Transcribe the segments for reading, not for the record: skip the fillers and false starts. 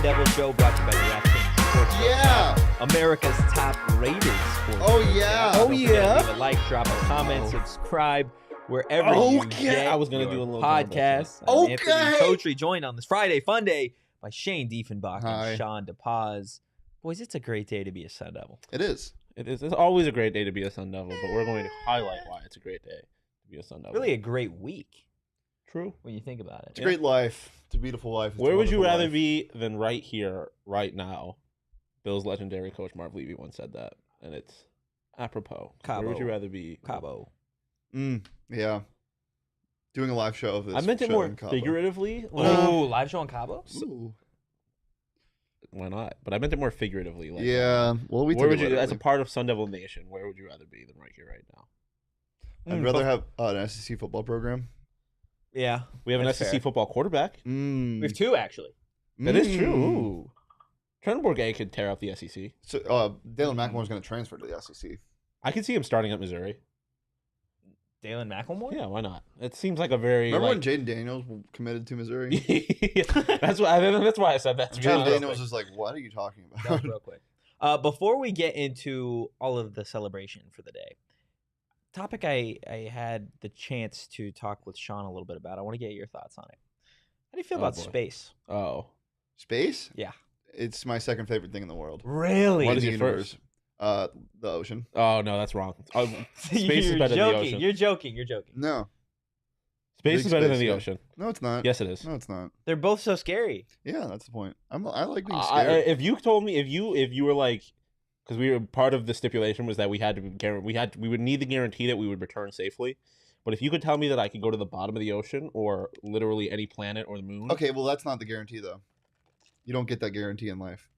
Devil Show, brought to you by DraftKings Sportsbook. Yeah. America's top-rated sports. Oh, yeah. Don't forget to leave a like, drop a comment, subscribe wherever you get I was gonna your do a little podcast. Okay. Anthony Coach joined on this Friday Funday by Shane Diefenbach Hi. and Shawn DePaz. Boys, it's a great day to be a Sun Devil. It is. It is. It's always a great day to be a Sun Devil, but we're going to highlight why it's a great day to be a Sun Devil. Really a great week True. when you think about it. It's a great life. It's a beautiful life. It's a Where would you wonderful rather life. be than right here, right now? Bill's legendary coach Marv Levy once said that, and it's apropos. Cabo. Where would you rather be? Cabo. Yeah. Doing a live show of this. I meant it show more in Cabo. figuratively. Oh, live show on Cabo? Ooh. Why not? But I meant it more figuratively. Like, Yeah. Well, we Where took would it you, as a literally. part of Sun Devil Nation, where would you rather be than right here, right now? I'd rather have an SEC football program. Yeah. We have an That's SEC fair. football quarterback. We have two, actually. That is true. Ooh. Trent Bourget could tear out the SEC. So, Dalen McElmore's going to transfer to the SEC. I could see him starting at Missouri. Dalen McElmore? Yeah, why not? It seems like a very. Remember when like, Jaden Daniels committed to Missouri? that's why I said that. To be Jaden honest. Daniels is like, what are you talking That about? was real quick. Before we get into all of the celebration for the day, topic I had the chance to talk with Shawn a little bit about. I want to get your thoughts on it. How do you feel about boy. space? Oh, Space? Yeah. It's my second favorite thing in the world. Really? What In is the your universe. The ocean. oh no, that's wrong. Oh, space is You're better than the joking. ocean. You're joking. You're joking. No. Space Big is better than space, the yeah. ocean. No, it's not. Yes, it is. No, it's not. They're both so scary. Yeah, that's the point. I like being scared. If you told me, if you were like, because we were part of the stipulation was that we would need the guarantee that we would return safely. But if you could tell me that I could go to the bottom of the ocean or literally any planet or the moon. Okay, well, that's not the guarantee, though. You don't get that guarantee in life.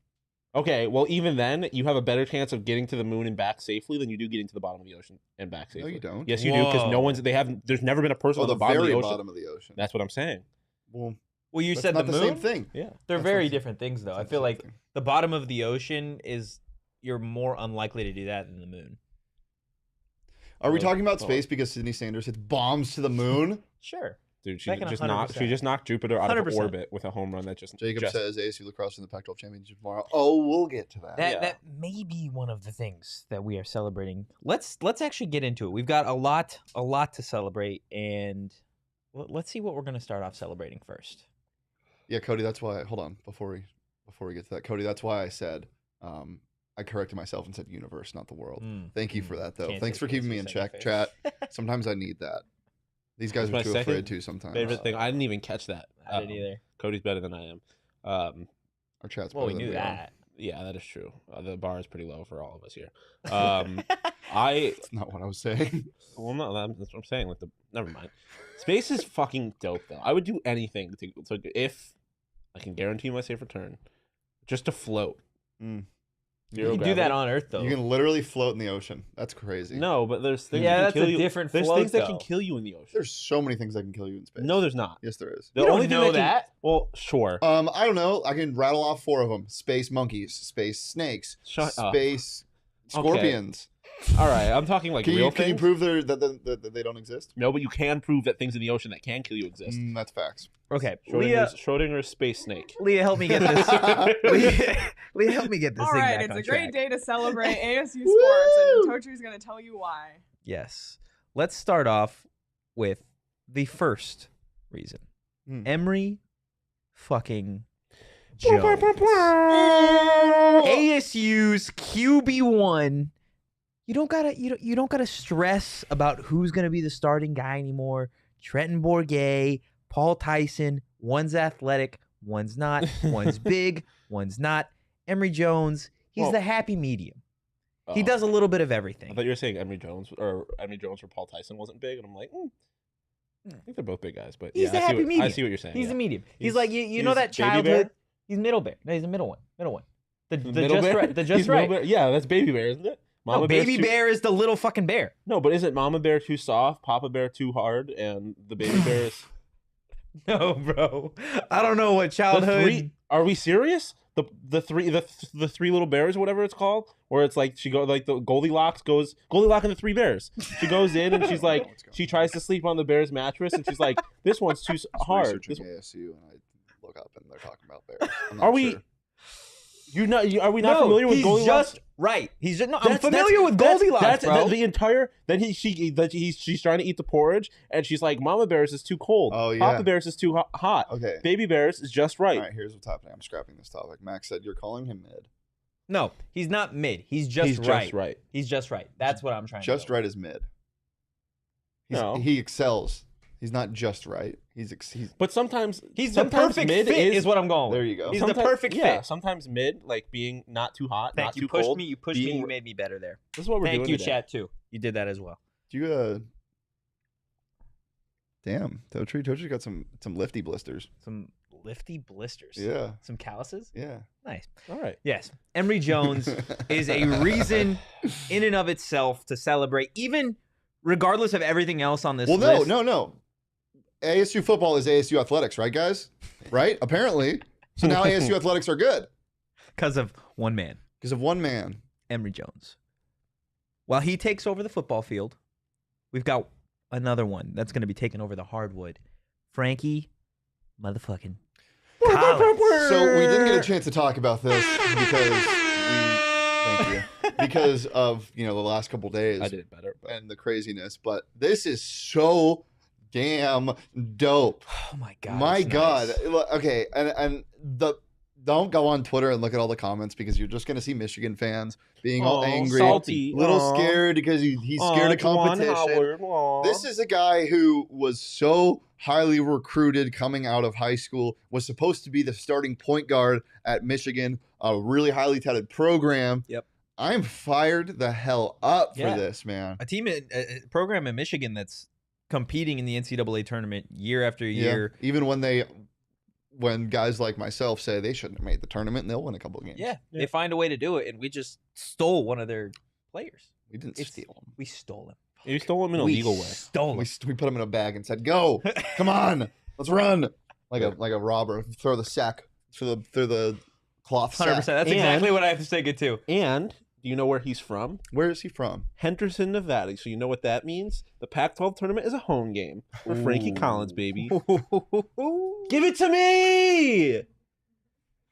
Okay, well, even then, you have a better chance of getting to the moon and back safely than you do getting to the bottom of the ocean and back safely. No, you don't. Yes, you do, because no Whoa. one's. There's never been a person Oh, on the the bottom of very the ocean. bottom of the ocean. That's what I'm saying. Well, Well, you that's said not the the moon. same thing. Yeah. They're That's very not the- different things, though. I that's feel not the like same thing. the bottom of the ocean is you're more unlikely to do that than the moon. Are we Well, talking about well- space because Sydney Sanders hits bombs to the moon? Sure. Dude, she Second, just 100%. knocked Jupiter out of 100%. orbit with a home run that just. Jacob just, says ASU lacrosse in the Pac-12 championship tomorrow. Oh, we'll get to that. That may be one of the things that we are celebrating. Let's actually get into it. We've got a lot to celebrate, and let's see what we're going to start off celebrating first. Yeah, Cody. That's why. Hold on, before we get to that, Cody. That's why I said I corrected myself and said universe, not the world. Thank you for that, though. Can't Thanks say for keeping please, me you in said your check, face. chat. Sometimes I need that. These guys That's are my too second afraid to sometimes. favorite thing. I didn't even catch that. I didn't either. Cody's better than I am. Our chat's Well, we better than knew are. that. Yeah, that is true. The bar is pretty low for all of us here. I That's not what I was saying. well, no, that's what I'm saying. Like never mind. Space is fucking dope, though. I would do anything to if I can guarantee my safe return, just to float. Mm. Zero You can do that gravity. on Earth, though. You can literally float in the ocean. That's crazy. No, but there's things Yeah, that that's can kill a you. different There's float, things that can though. kill you in the ocean. There's so many things that can kill you in space. No, there's not. Yes, there is. The You don't only thing know can- that. Well, sure. I don't know. I can rattle off 4 of them: space monkeys, space snakes, Shut up. space Okay. scorpions. All right, I'm talking like Can real you things. prove that they don't exist? No, but you can prove that things in the ocean that can kill you exist. That's facts. Okay, Leah, Schrodinger's space snake. Leah, help me get this. Leah, help me get this All thing right, back it's on a great track. day to celebrate ASU sports, and Tochi's going to tell you why. Yes. Let's start off with the first reason. Emory fucking Jones. ASU's QB1. You don't gotta stress about who's gonna be the starting guy anymore. Trenton Bourget, Paul Tyson. One's athletic, one's not. One's big, one's not. Emory Jones. He's Well- the happy medium. He Oh. does a little bit of I everything. thought you were saying Emory Jones or Paul Tyson wasn't big, and I'm like, I think they're both big guys, but He's yeah, the I see happy what, medium. I see what you're saying. He's yeah. the medium. He's He's- like you know he's that Baby childhood. Bear? He's middle bear. No, he's the middle one. Middle one. The Middle just bear? right. The just He's middle right. bear? Yeah, that's Baby Bear, isn't it? No, Bear's baby too- bear is the little fucking bear. No, but isn't Mama Bear too soft, Papa Bear too hard, and the Baby Bear is No, bro. I don't know what the childhood. three? Are we serious? The three little bears, or whatever it's called, where it's like she goes like the Goldilocks and the 3 bears. She goes in and she's like she tries to sleep on the bear's mattress and she's like, this one's too hard. Researching This- ASU, and I look up and they're talking about bears. I'm not Are we? sure. Are we not familiar with he's Goldilocks? just right. He's just, no. I'm familiar with Goldilocks, bro. The entire. Then she's trying to eat the porridge, and she's like, "Mama Bear's is too cold. Oh, yeah. Papa Bear's is too hot. Okay. Baby Bear's is just right." All right, here's what's happening. I'm scrapping this topic. Max said you're calling him mid. No, he's not mid. He's just right. He's just right. That's what I'm trying to do. Just right is mid. He excels. He's not just right. But sometimes he's the perfect mid fit is what I'm going with. There you go. He's the perfect fit. Sometimes mid, like being not too hot, not too pushed cold. me. You pushed me. You made me better there. This is what we're doing. Thank you, today. chat too. You did that as well. Do you Damn, Totri got some lifty blisters. Some lifty blisters. Yeah. Some calluses. Yeah. Nice. All right. Yes. Emory Jones is a reason in and of itself to celebrate, even regardless of everything else on this list. No. ASU football is ASU athletics, right, guys? Right? Apparently. So now ASU athletics are good. Because of one man. Because of one man. Emory Jones. While he takes over the football field, we've got another one that's going to be taking over the hardwood. Frankie motherfucking Collins. So we didn't get a chance to talk about this because of the last couple days. I did it better. And the craziness, but this is so damn dope. Oh my god. My god. Nice. Look, okay, and don't go on Twitter and look at all the comments because you're just going to see Michigan fans being all angry, salty, little scared because he's scared of competition. This is a guy who was so highly recruited coming out of high school, was supposed to be the starting point guard at Michigan, a really highly touted program. Yep. I'm fired the hell up for this, man. A program in Michigan that's competing in the NCAA tournament year after year. Yeah. Even when guys like myself say they shouldn't have made the tournament and they'll win a couple of games. Yeah, they find a way to do it, and we just stole one of their players. We didn't steal him. We stole him. You stole him in a legal way. Stole him. We put him in a bag and said, "Go, come on, let's run!" Like a robber, throw the sack through the cloth sack. 100%. That's exactly what I have to say. It too. And do you know where he's from? Where is he from? Henderson, Nevada. So you know what that means? The Pac-12 tournament is a home game for Frankie Collins, baby. Give it to me.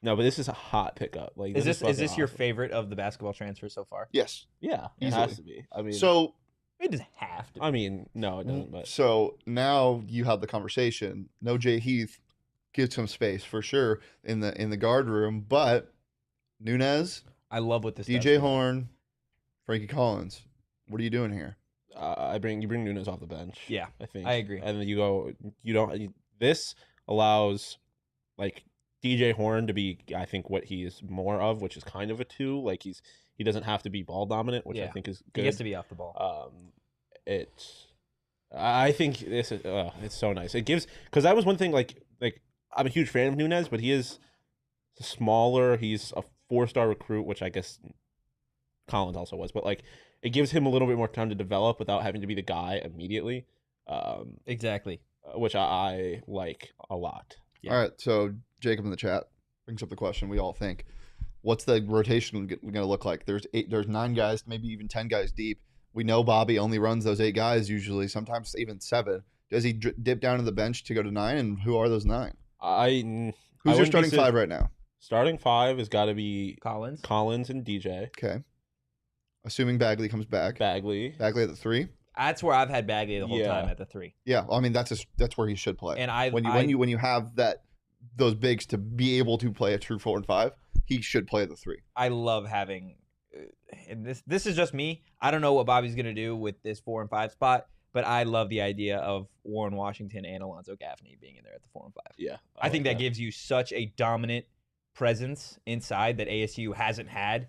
No, but this is a hot pickup. Like, is this your awesome. favorite of the basketball transfers so far? Yes. Yeah, it Easily. has to be. I mean, so it doesn't have to. I mean, no, it doesn't. But so now you have the conversation. No, Jay Heath gives him space for sure in the guard room, but Nunez, I love what this DJ Horn, Frankie Collins. What are you doing here? you bring Nunez off the bench. Yeah, I think I agree. And then this allows like DJ Horn to be, I think, what he is more of, which is kind of a 2. Like he doesn't have to be ball dominant, which I think is good. He has to be off the ball. I think this is it's so nice. It gives, because that was one thing. Like I'm a huge fan of Nunez, but he is smaller. He's a 4-star recruit, which I guess Collins also was, but like it gives him a little bit more time to develop without having to be the guy immediately. Exactly. Which I like a lot. Yeah. All right, so Jacob in the chat brings up the question we all think. What's the rotation going to look like? There's 9 guys, maybe even 10 guys deep. We know Bobby only runs those 8 guys usually, sometimes even 7. Does he dip down to the bench to go to 9? And who are those 9? Who's your starting 5 right now? Starting 5 has got to be Collins and DJ. Okay. Assuming Bagley comes back. Bagley at the 3. That's where I've had Bagley the whole time at the 3. Yeah, I mean that's where he should play. And when you have those bigs to be able to play a true 4 and 5, he should play at the 3. I love having, and this is just me. I don't know what Bobby's gonna do with this 4 and 5 spot, but I love the idea of Warren Washington and Alonzo Gaffney being in there at the 4 and 5. Yeah, I think that gives you such a dominant presence inside that ASU hasn't had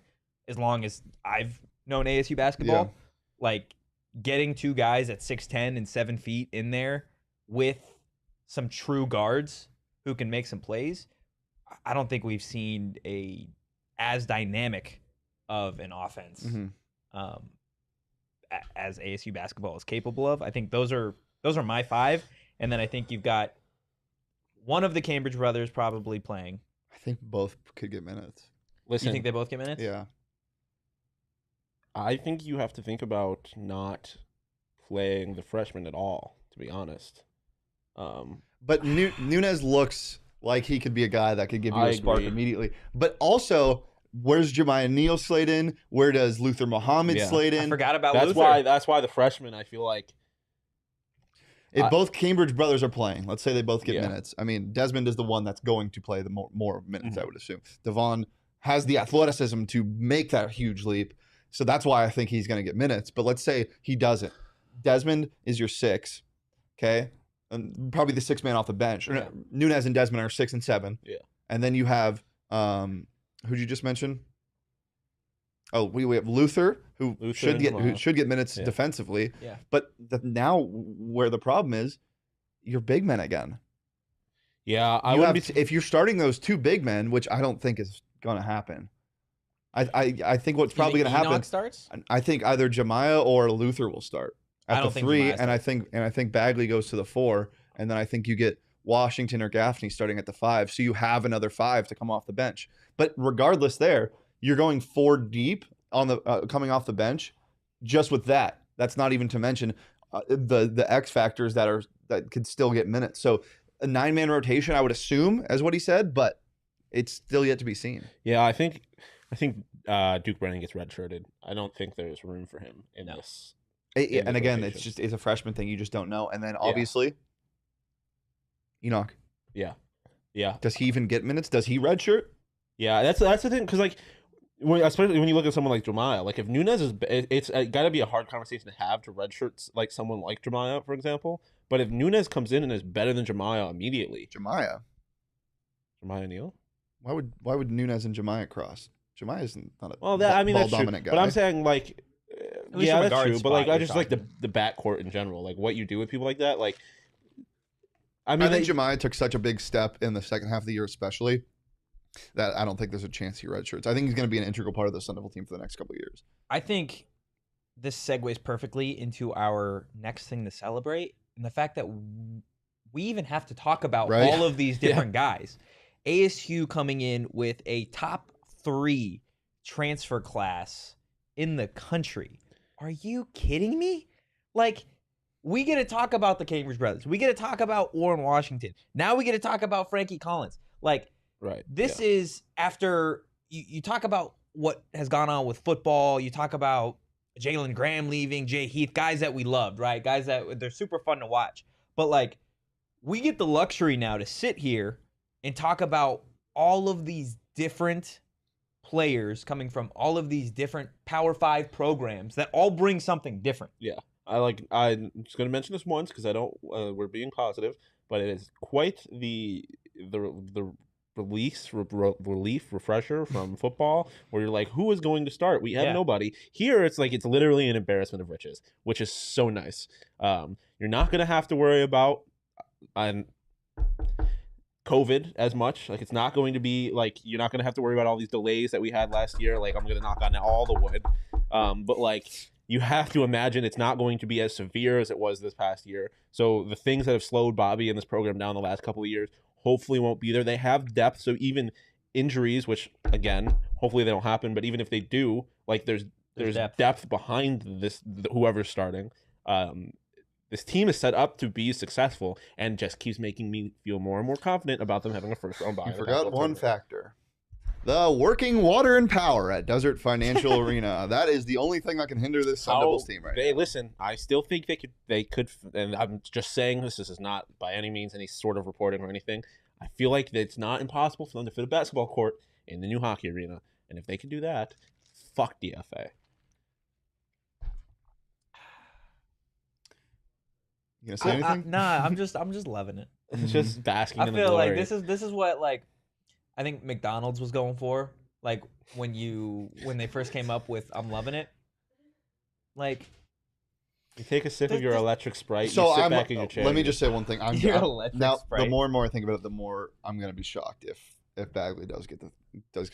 as long as I've known ASU basketball. Yeah. Like getting 2 guys at 6'10" and 7 feet in there with some true guards who can make some plays. I don't think we've seen as dynamic of an offense as ASU basketball is capable of. I think those are my 5, and then I think you've got one of the Cambridge brothers probably playing. I think both could get minutes. Listen, You think they both get minutes? Yeah. I think you have to think about not playing the freshman at all, to be honest. But Nunez looks like he could be a guy that could give you I a spark agree. immediately. But also, Where's Jemiah Neal slate in? Where does Luther Muhammad slate in? I forgot about That's Luther. That's why the freshmen, I feel like. If both Cambridge brothers are playing, let's say they both get Yeah. minutes. I mean, Desmond is the one that's going to play the more minutes, Mhm. I would assume. Devon has the athleticism to make that huge leap. So that's why I think he's going to get minutes. But let's say he doesn't. Desmond is your 6, okay? And probably the 6th man off the bench. Yeah. Nunez and Desmond are 6 and 7. Yeah. And then you have, who'd you just mention? Oh, we have Luther, who should get minutes Yeah. defensively. Yeah. But now where the problem is, you're big men again. Yeah, If you're starting those 2 big men, which I don't think is going to happen. I think what's probably going to happen. Starts? I think either Jemiah or Luther will start I at don't the think 3, Jemiah and I think Bagley goes to the 4, and then I think you get Washington or Gaffney starting at the 5, so you have another 5 to come off the bench. But regardless, you're going 4 deep on the coming off the bench. Just with that, that's not even to mention the X factors that could still get minutes. So a 9-man rotation, I would assume, as what he said, but it's still yet to be seen. Yeah, I think Duke Brennan gets redshirted. I don't think there's room for him in this. And again, rotation. it's a freshman thing. You just don't know. And then obviously, Enoch. Yeah. Does he even get minutes? Does he redshirt? Yeah, that's the thing, because especially when you look at someone like Jemiah, like if Nunez it's got to be a hard conversation to have to redshirt like someone like Jemiah, for example. But if Nunez comes in and is better than Jemiah immediately, Jemiah Neal. Why would Nunez and Jemiah cross? Jemiah isn't not a Well, that's true. dominant guy. But I'm saying like, least yeah, from a that's guard true. But like, spot, I you're just like talking. the backcourt in general, like what you do with people like that. Like, I I mean, think Jemiah took such a big step in the second half of the year, especially, that I don't think there's a chance he redshirts. I think he's going to be an integral part of the Sun Devil team for the next couple of years. I think this segues perfectly into our next thing to celebrate, and the fact that we even have to talk about Right. all of these different guys. ASU coming in with a top 3 transfer class in the country. Are you kidding me? Like, we get to talk about the Cambridge brothers. We get to talk about Warren Washington. Now we get to talk about Frankie Collins. Like, right. this is after you talk about what has gone on with football. You talk about Jalen Graham leaving, Jay Heath, guys that we loved, right? Guys that they're super fun to watch. But like, we get the luxury now to sit here and talk about all of these different players coming from all of these different Power 5 programs that all bring something different. Yeah, I'm just gonna mention this once because I don't. We're being positive, but it is quite the relief refresher from football where you're like, who is going to start? We have nobody. Here it's like it's literally an embarrassment of riches, which is so nice. You're not gonna have to worry about COVID as much. Like, it's not going to be like, you're not going to have to worry about all these delays that we had last year. Like, I'm going to knock on all the wood. But like, you have to imagine it's not going to be as severe as it was this past year. So the things that have slowed Bobby and this program down the last couple of years hopefully won't be there. They have depth. So even injuries, which again, hopefully they don't happen, but even if they do, like there's depth behind this, whoever's starting. This team is set up to be successful and just keeps making me feel more and more confident about them having a first round bye. You forgot one factor. The working water and power at Desert Financial Arena. That is the only thing that can hinder this Sun Devils team right now. Listen, I still think they could, and I'm just saying this is not by any means any sort of reporting or anything. I feel like it's not impossible for them to fit a basketball court in the new hockey arena. And if they can do that, fuck DFA. You gonna say anything? Nah, I'm just loving it. It's just basking I in the feel glory. like this is what like I think McDonald's was going for. Like when they first came up with I'm loving it. Like you take a sip of your electric Sprite, So you sit back in your chair. let me just say one thing. Your electric now Sprite. the more and more I think about it, the more I'm gonna be shocked if Bagley does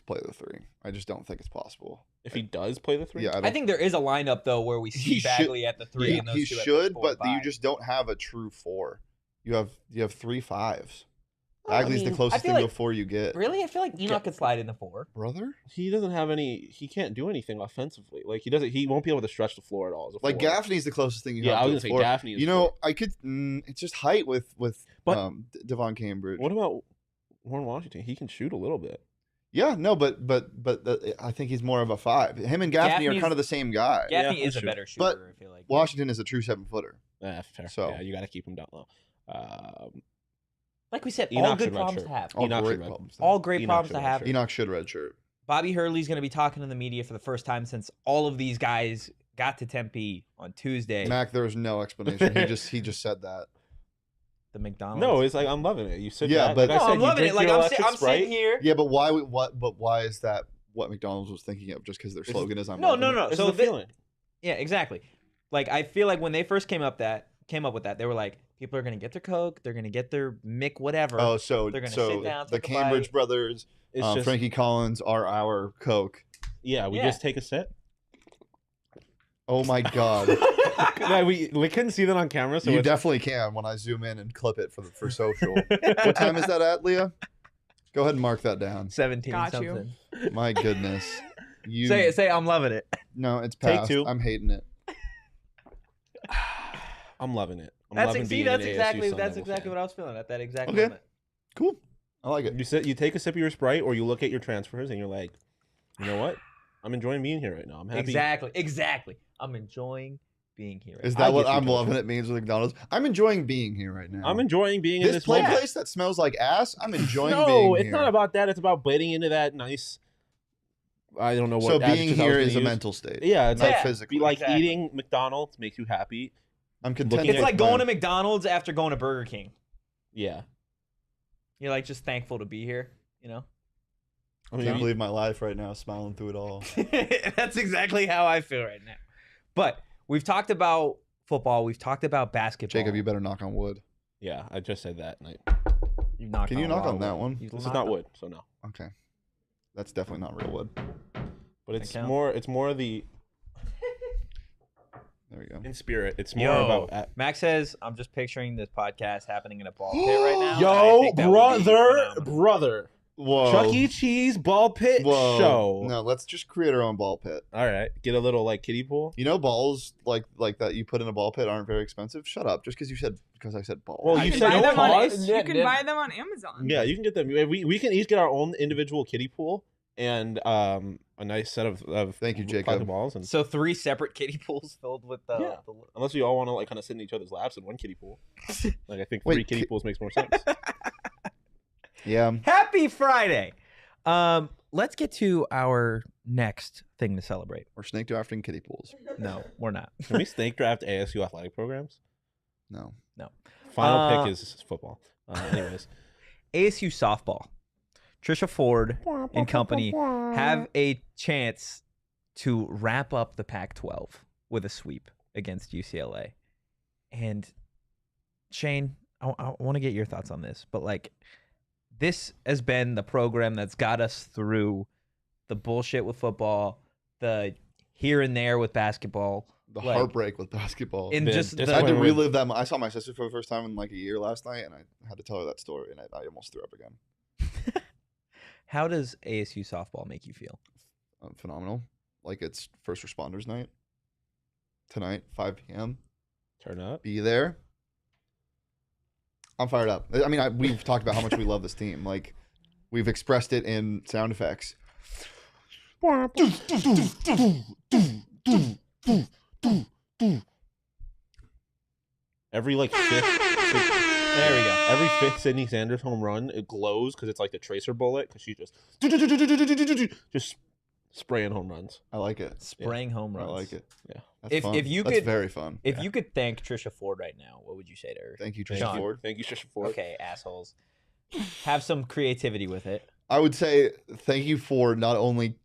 play the 3. I just don't think it's possible. If he does play the 3? Yeah, I think there is a lineup though where we see Bagley at the 3 and those he two at the should, 4 but and you 5. just don't have a true 4. You have 3 5s. Well, I Bagley's mean, the I closest feel thing to like- a 4 you get. Really? I feel like Enoch could slide in the 4. Brother? He doesn't have any. He can't do anything offensively. Like he won't be able to stretch the floor at all. As a Like forward. Gaffney's the closest thing you Yeah, have I to was a gonna say 4. Gaffney is You know, four. I could. It's just height with But- Devon Cambridge. What about Warren Washington? He can shoot a little bit. Yeah, no, but I think he's more of a 5. Him and Gaffney are Gaffney's- kind of the same guy. Gaffney Yeah, is a that's better But shooter. I feel like Washington is a true 7-footer. Yeah, fair. So- yeah, you got to keep him down low. Like we said, Enoch all good should problems redshirt. to have. All Enoch great should red- problems. All great Enoch problems should to have. redshirt. Enoch should redshirt. Bobby Hurley's going to be talking to the media for the first time since all of these guys got to Tempe on Tuesday. Mac, there's no explanation. He just said that. The McDonald's. No, it's like I'm loving it. You said Yeah, that. but- like I No, said, I'm you loving it. drink Like your I'm electric sitting Sprite. here. Yeah, but why is that what McDonald's was thinking of? Just because their slogan is I'm No, loving no, it? no. This So is the feeling. yeah, exactly. Like I feel like when they first came up with that, they were like, people are gonna get their Coke, they're gonna get their Mick whatever. Oh, so They're gonna so sit down, the take a Cambridge bite. brothers, It's just Frankie Collins are our Coke. yeah. We Yeah. just take a sip. Oh my God. No, we couldn't see that on camera, so You it's, definitely can when I zoom in and clip it for social. What time is that at, Leah? Go ahead and mark that down. 17 Got you. something. My goodness. You Say I'm loving it. No, it's Take past. 2. I'm hating it. I'm loving it. I'm That's loving being an ASU exactly Sun Devil fan. what I was feeling at that exact Okay. moment. Cool. I like it. You take a sip of your Sprite, or you look at your transfers, and you're like, you know what? I'm enjoying being here right now. I'm happy. Exactly. I'm enjoying being here. Is I that what get you, I'm Coach. loving it means with McDonald's? I'm enjoying being here right now. I'm enjoying being in this this play moment. place that smells like ass. I'm enjoying being No, here. it's not about that. It's about biting into that nice. I don't know what. So being adjectives I was here gonna is a use. mental state. Yeah, it's not like physically. be like Exactly. eating McDonald's makes you happy. I'm content. looking It's at like with going my- to McDonald's after going to Burger King. Yeah, You're like just thankful to be here, you know? I I mean, can't believe my life right now, smiling through it all. That's exactly how I feel right now. But we've talked about football, we've talked about basketball. Jacob, you better knock on wood. yeah, I just said that. And You've knocked Can you a knock lot on of that wood. one? You've this is knocked not on- wood, so no. Okay, that's definitely not real wood. But it's count? more. It's more the There we go. in spirit. It's more Yo, about. Max says, I'm just picturing this podcast happening in a ball pit right now. and I Yo, think that would be phenomenal. brother, Whoa. Chuck E. Cheese ball pit Whoa. show. No, let's just create our own ball pit. All right, get a little like kiddie pool. You know, balls like that you put in a ball pit aren't very expensive. Shut up, just because I said balls. Well, You you can said buy no them on- pause. You can buy them on Amazon. Yeah, you can get them. We can each get our own individual kiddie pool and a nice set of Thank you, plastic Jacob. balls. And So 3 separate kiddie pools filled with the. Yeah. unless we all want to like kind of sit in each other's laps in one kiddie pool, like I think Wait, 3 kiddie pools makes more sense. Yeah. Happy Friday. Let's get to our next thing to celebrate. We're snake drafting kiddie pools. No, we're not. Can we snake draft ASU athletic programs? No. Final pick is football. Anyways, ASU softball. Trisha Ford and company have a chance to wrap up the Pac-12 with a sweep against UCLA. And Shane, I want to get your thoughts on this, but like this has been the program that's got us through the bullshit with football, the here and there with basketball, The like, heartbreak with basketball. and The just I had to disappointment with- relive that. I saw my sister for the first time in like a year last night, and I had to tell her that story, and I almost threw up again. How does ASU softball make you feel? Phenomenal. Like it's first responders night tonight, 5 p.m. turn up. Be there. I'm fired up. I mean, we've talked about how much we love this team. Like, we've expressed it in sound effects. Every like fifth. There we go. Every fifth Sydney Sanders home run, it glows because it's like the tracer bullet because she just spraying home runs. I like it. Spraying home I runs. like it. Yeah. That's fun. if you That's could- very fun. If you could thank Trisha Ford right now, what would you say to her? Thank you, Trisha Sean. Ford. Thank you, Trisha Ford. Okay, assholes. Have some creativity with it. I would say thank you for not only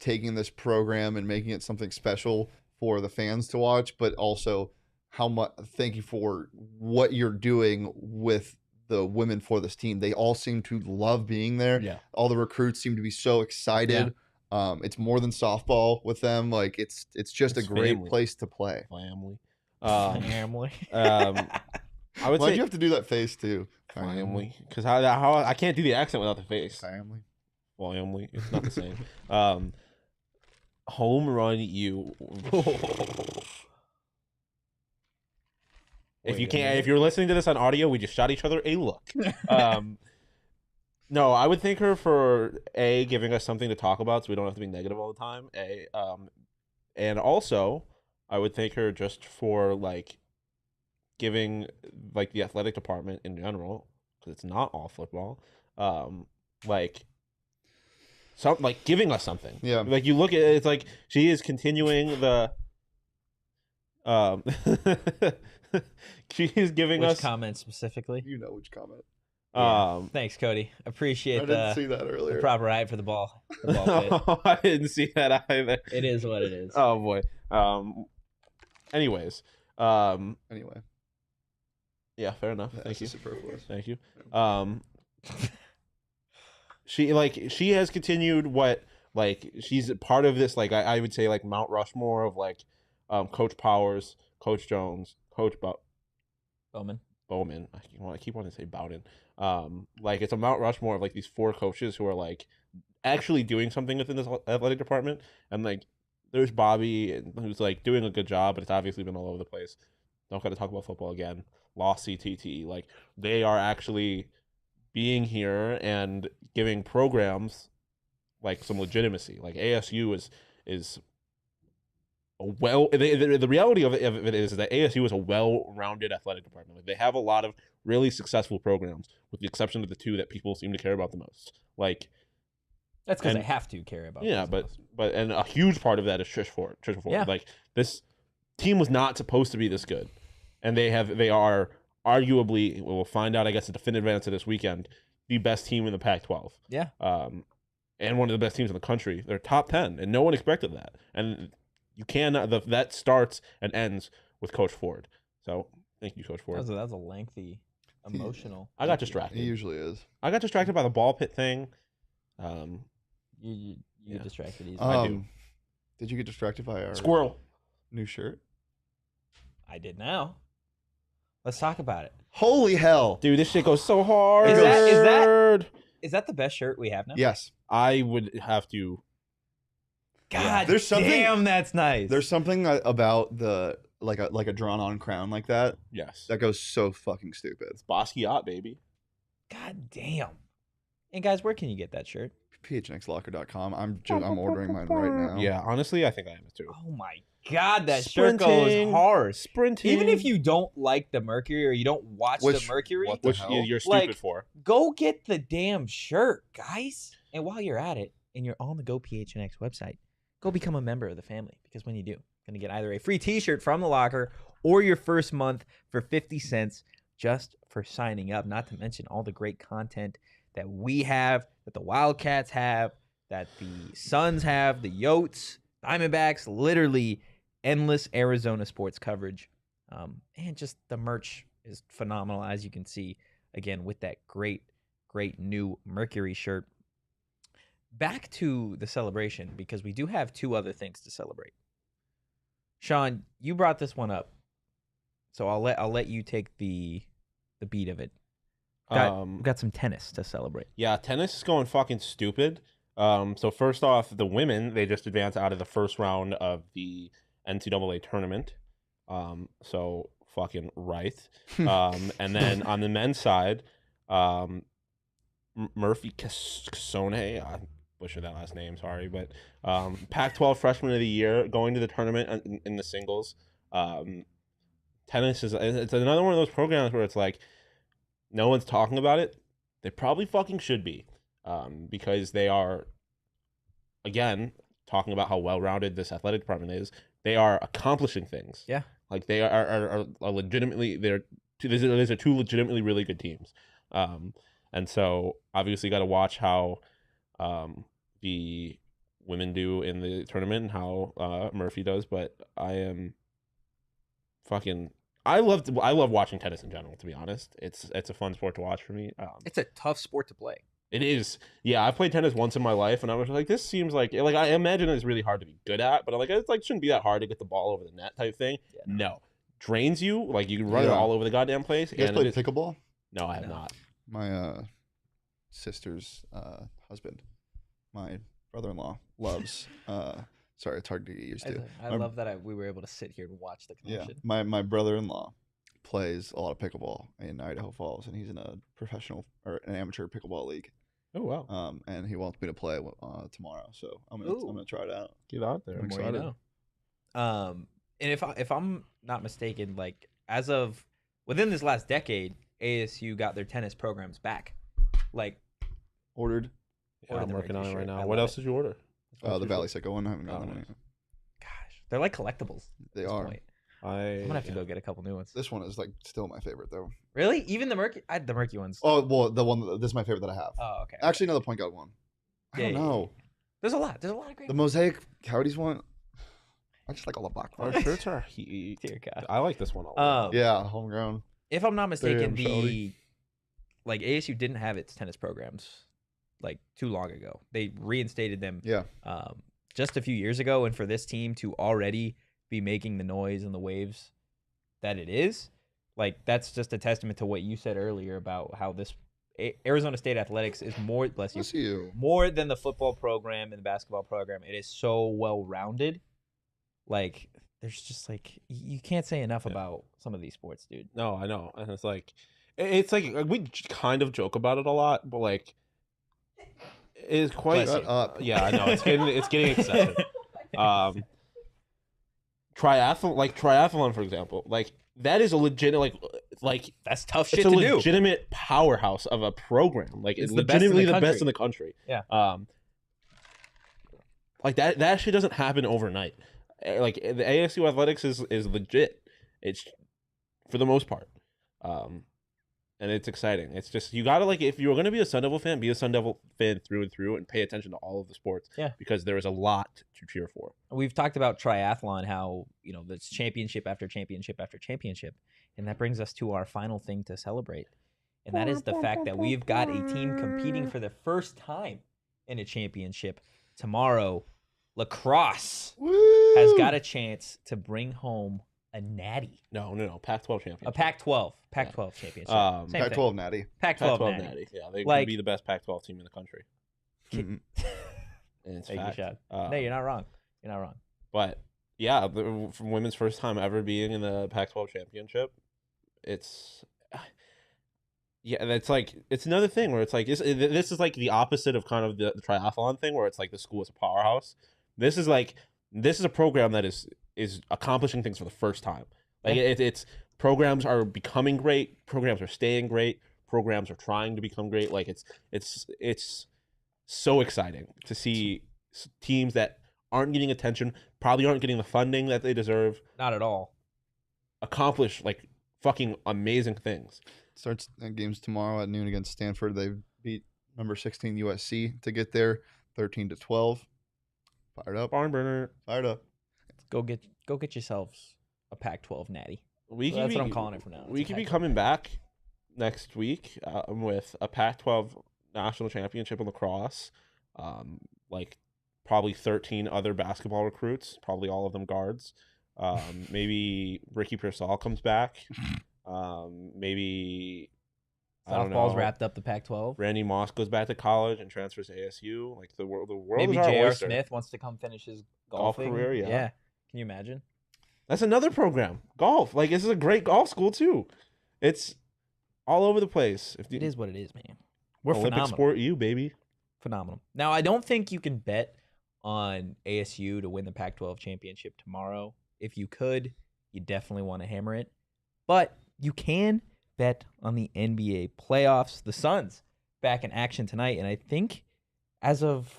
taking this program and making it something special for the fans to watch, but also thank you for what you're doing with the women for this team. They all seem to love being there. Yeah. All the recruits seem to be so excited. It's more than softball with them. Like it's just It's a great family. place to play. Family. Family. I would Why'd say you have to do that face too? family because how I can't do the accent without the face. Family. Family. It's not the same. Home run you. If you can't, if you're listening to this on audio, we just shot each other a look. No, I would thank her for giving us something to talk about, so we don't have to be negative all the time. And also I would thank her just for like giving like the athletic department in general, because it's not all football. Like like giving us something. Yeah. Like you look at it, it's like she is continuing the. She is giving Which us. comment specifically? You know which comment. Yeah. Thanks, Cody. Appreciate I didn't see that the earlier. proper height for the ball. The ball pit. I didn't see that either. It is what it is. Oh boy. Anyways. Anyway. Yeah, fair enough. Yeah, Thank you. superfluous. Thank you. She has continued what like she's part of this like I would say like Mount Rushmore of like Coach Powers, Coach Jones, Coach Bowman. I keep wanting to say Bowden. Like it's a Mount Rushmore of like these 4 coaches who are like actually doing something within this athletic department, and like there's Bobby who's like doing a good job, but it's obviously been all over the place. Don't got to talk about football again. Lost CTT. Like they are actually being here and giving programs like some legitimacy. Like ASU is the reality of it is that ASU is a well-rounded athletic department. Like they have a lot of really successful programs, with the exception of the 2 that people seem to care about the most. Like That's because they have to care about. Yeah, but and a huge part of that is Trish Ford. Yeah. Like this team was not supposed to be this good, and they are arguably, we'll find out I guess a definitive answer this weekend, the best team in the Pac-12. Yeah. And one of the best teams in the country. They're top 10, and no one expected that. And you cannot. That starts and ends with Coach Ford. So thank you, Coach Ford. That was a lengthy, emotional. I got distracted. He usually is. I got distracted by the ball pit thing. You Yeah. distracted easily. I do. Did you get distracted by our Squirrel. new shirt? I did now. Let's talk about it. Holy hell. Dude, this shit goes so hard. Is that the best shirt we have now? Yes. I would have to. God, There's something- damn, that's nice. There's something about the like a drawn on crown like that Yes. that goes so fucking stupid. It's Basquiat, baby. God damn. And guys, where can you get that shirt? PHNXLocker.com. I'm ordering mine right now. Yeah, honestly, I think I am too. Oh my God, that shirt goes hard. Sprinting. Even if you don't like the Mercury or you don't watch the Mercury, what the Which hell? you're stupid Like- for. go get the damn shirt, guys. And while you're at it, and you're on the Go PHNX website, go become a member of the family. Because when you do, you're going to get either a free t-shirt from the locker or your first month for 50 cents just for signing up. Not to mention all the great content that we have, that the Wildcats have, that the Suns have, the Yotes, Diamondbacks, literally endless Arizona sports coverage. And just the merch is phenomenal, as you can see, again, with that great new Mercury shirt. Back to the celebration, because we do have 2 other things to celebrate. Shawn, you brought this one up, so I'll let you take the beat of it. We've got some tennis to celebrate. Yeah, tennis is going fucking stupid. So first off, the women, they just advanced out of the first round of the NCAA tournament. So fucking right. And then on the men's side, Murphy Cassone, I'm butchering that last name, sorry, but Pac-12 Freshman of the Year, going to the tournament in the singles. Tennis it's another one of those programs where it's like no one's talking about it. They probably fucking should be, because they are, again, talking about how well-rounded this athletic department is. They are accomplishing things. Yeah. Like they are legitimately, these are 2 legitimately really good teams. And so obviously got to watch how the women do in the tournament and how Murphy does. But I love watching tennis in general, to be honest. It's a fun sport to watch for me. It's a tough sport to play. It is. Yeah, I played tennis once in my life, and I was like, this seems like I imagine it's really hard to be good at, but I'm like, it's like shouldn't be that hard to get the ball over the net type thing. Yeah. No. Drains you. Like you can run it all over the goddamn place. You guys and played pickleball? No, I have not. My sister's husband, my brother-in-law, loves. Sorry, it's hard to get used to. I love that we were able to sit here and watch the Yeah, connection. my brother-in-law plays a lot of pickleball in Idaho Falls, and he's in a professional or an amateur pickleball league. Oh wow. And he wants me to play tomorrow, so I'm gonna try it out. Get out there. I'm I'm The more you excited. know. And if I'm not mistaken, like as of within this last decade, ASU got their tennis programs back. Like Ordered Yeah, Ordered I'm the working on it Mercury right shirt. now. I What love else did you order? the Valley Sicko one. I haven't gotten Oh, one nice. yet. gosh, they're like collectibles. at They this are. point. I'm I'm gonna have to go get a couple new ones. This one is like still my favorite though. Really? Even the Mercury ones. Oh well, the one this is my favorite that I have. Oh, okay. Actually, no, the point guard one. I don't Yeah, know. There's a lot. There's a lot of great. The Mosaic Coyotes one. I just like all the black Our ones. shirts are heat. Dear God. I like this one a lot. Yeah, homegrown. If I'm not mistaken, Damn, Shawty. like ASU didn't have its tennis programs like too long ago. They reinstated them Yeah. just a few years ago, and for this team to already be making the noise and the waves that it is, like that's just a testament to what you said earlier about how this Arizona State athletics is more Bless you. more than the football program and the basketball program. It is so well rounded. Like there's just like you can't say enough about some of these sports, dude. No, I know, and it's like we kind of joke about it a lot, but like it's quite. Shut up. Yeah, I know it's getting excessive. Triathlon, for example, like that is a legitimate like That's tough it's shit a to do. legitimate powerhouse of a program. Like it's It's the best in the legitimately the best country. in the country. Yeah. Like that shit doesn't happen overnight. Like the ASU athletics is legit. It's for the most part. And it's exciting. It's just you gotta like if you're gonna be a Sun Devil fan, be a Sun Devil fan through and through, and pay attention to all of the sports. Yeah. Because there is a lot to cheer for. We've talked about triathlon, how there's championship after championship after championship, and that brings us to our final thing to celebrate, and that is the fact that we've got a team competing for the first time in a championship tomorrow. Lacrosse Woo! has got a chance to bring home a natty, No. Pac-12 champion. a Pac-12 championship. Same thing. Pac-12 natty. Pac-12 Pac-12 natty. natty. Yeah, they Like- could be the best Pac-12 team in the country. Mhm. And it's Thank you, fact. Shawn. No, you're not wrong. You're not wrong. But yeah, from women's first time ever being in the Pac-12 championship, it's that's like it's another thing where it's like this is like the opposite of kind of the triathlon thing where it's like the school is a powerhouse. This is a program that is accomplishing things for the first time. Like it's programs are becoming great, programs are staying great, programs are trying to become great. Like it's so exciting to see teams that aren't getting attention, probably aren't getting the funding that they deserve, Not at all. accomplish like fucking amazing things. Starts games tomorrow at noon against Stanford. They beat number 16 USC to get there, 13-12. Fired up. Barn burner. Fired up. Go get yourselves a Pac-12 natty. We That's what I'm calling it for now. We It's a could be Pac-12 coming back next week with a Pac-12 national championship in lacrosse, like probably 13 other basketball recruits, probably all of them guards. Maybe Ricky Pearsall comes back. Maybe I don't Softball's know. wrapped up the Pac-12. Randy Moss goes back to college and transfers to ASU. Like the world Maybe is our J.R. oyster. Smith wants to come finish his Golf golfing career, yeah. Can you imagine? That's another program. Golf. Like this is a great golf school too. It's all over the place. If It is what it is, man. We're Olympic phenomenal. sport, you baby. Phenomenal. Now, I don't think you can bet on ASU to win the Pac-12 championship tomorrow. If you could, you definitely want to hammer it. But you can bet on the NBA playoffs. The Suns back in action tonight, and I think as of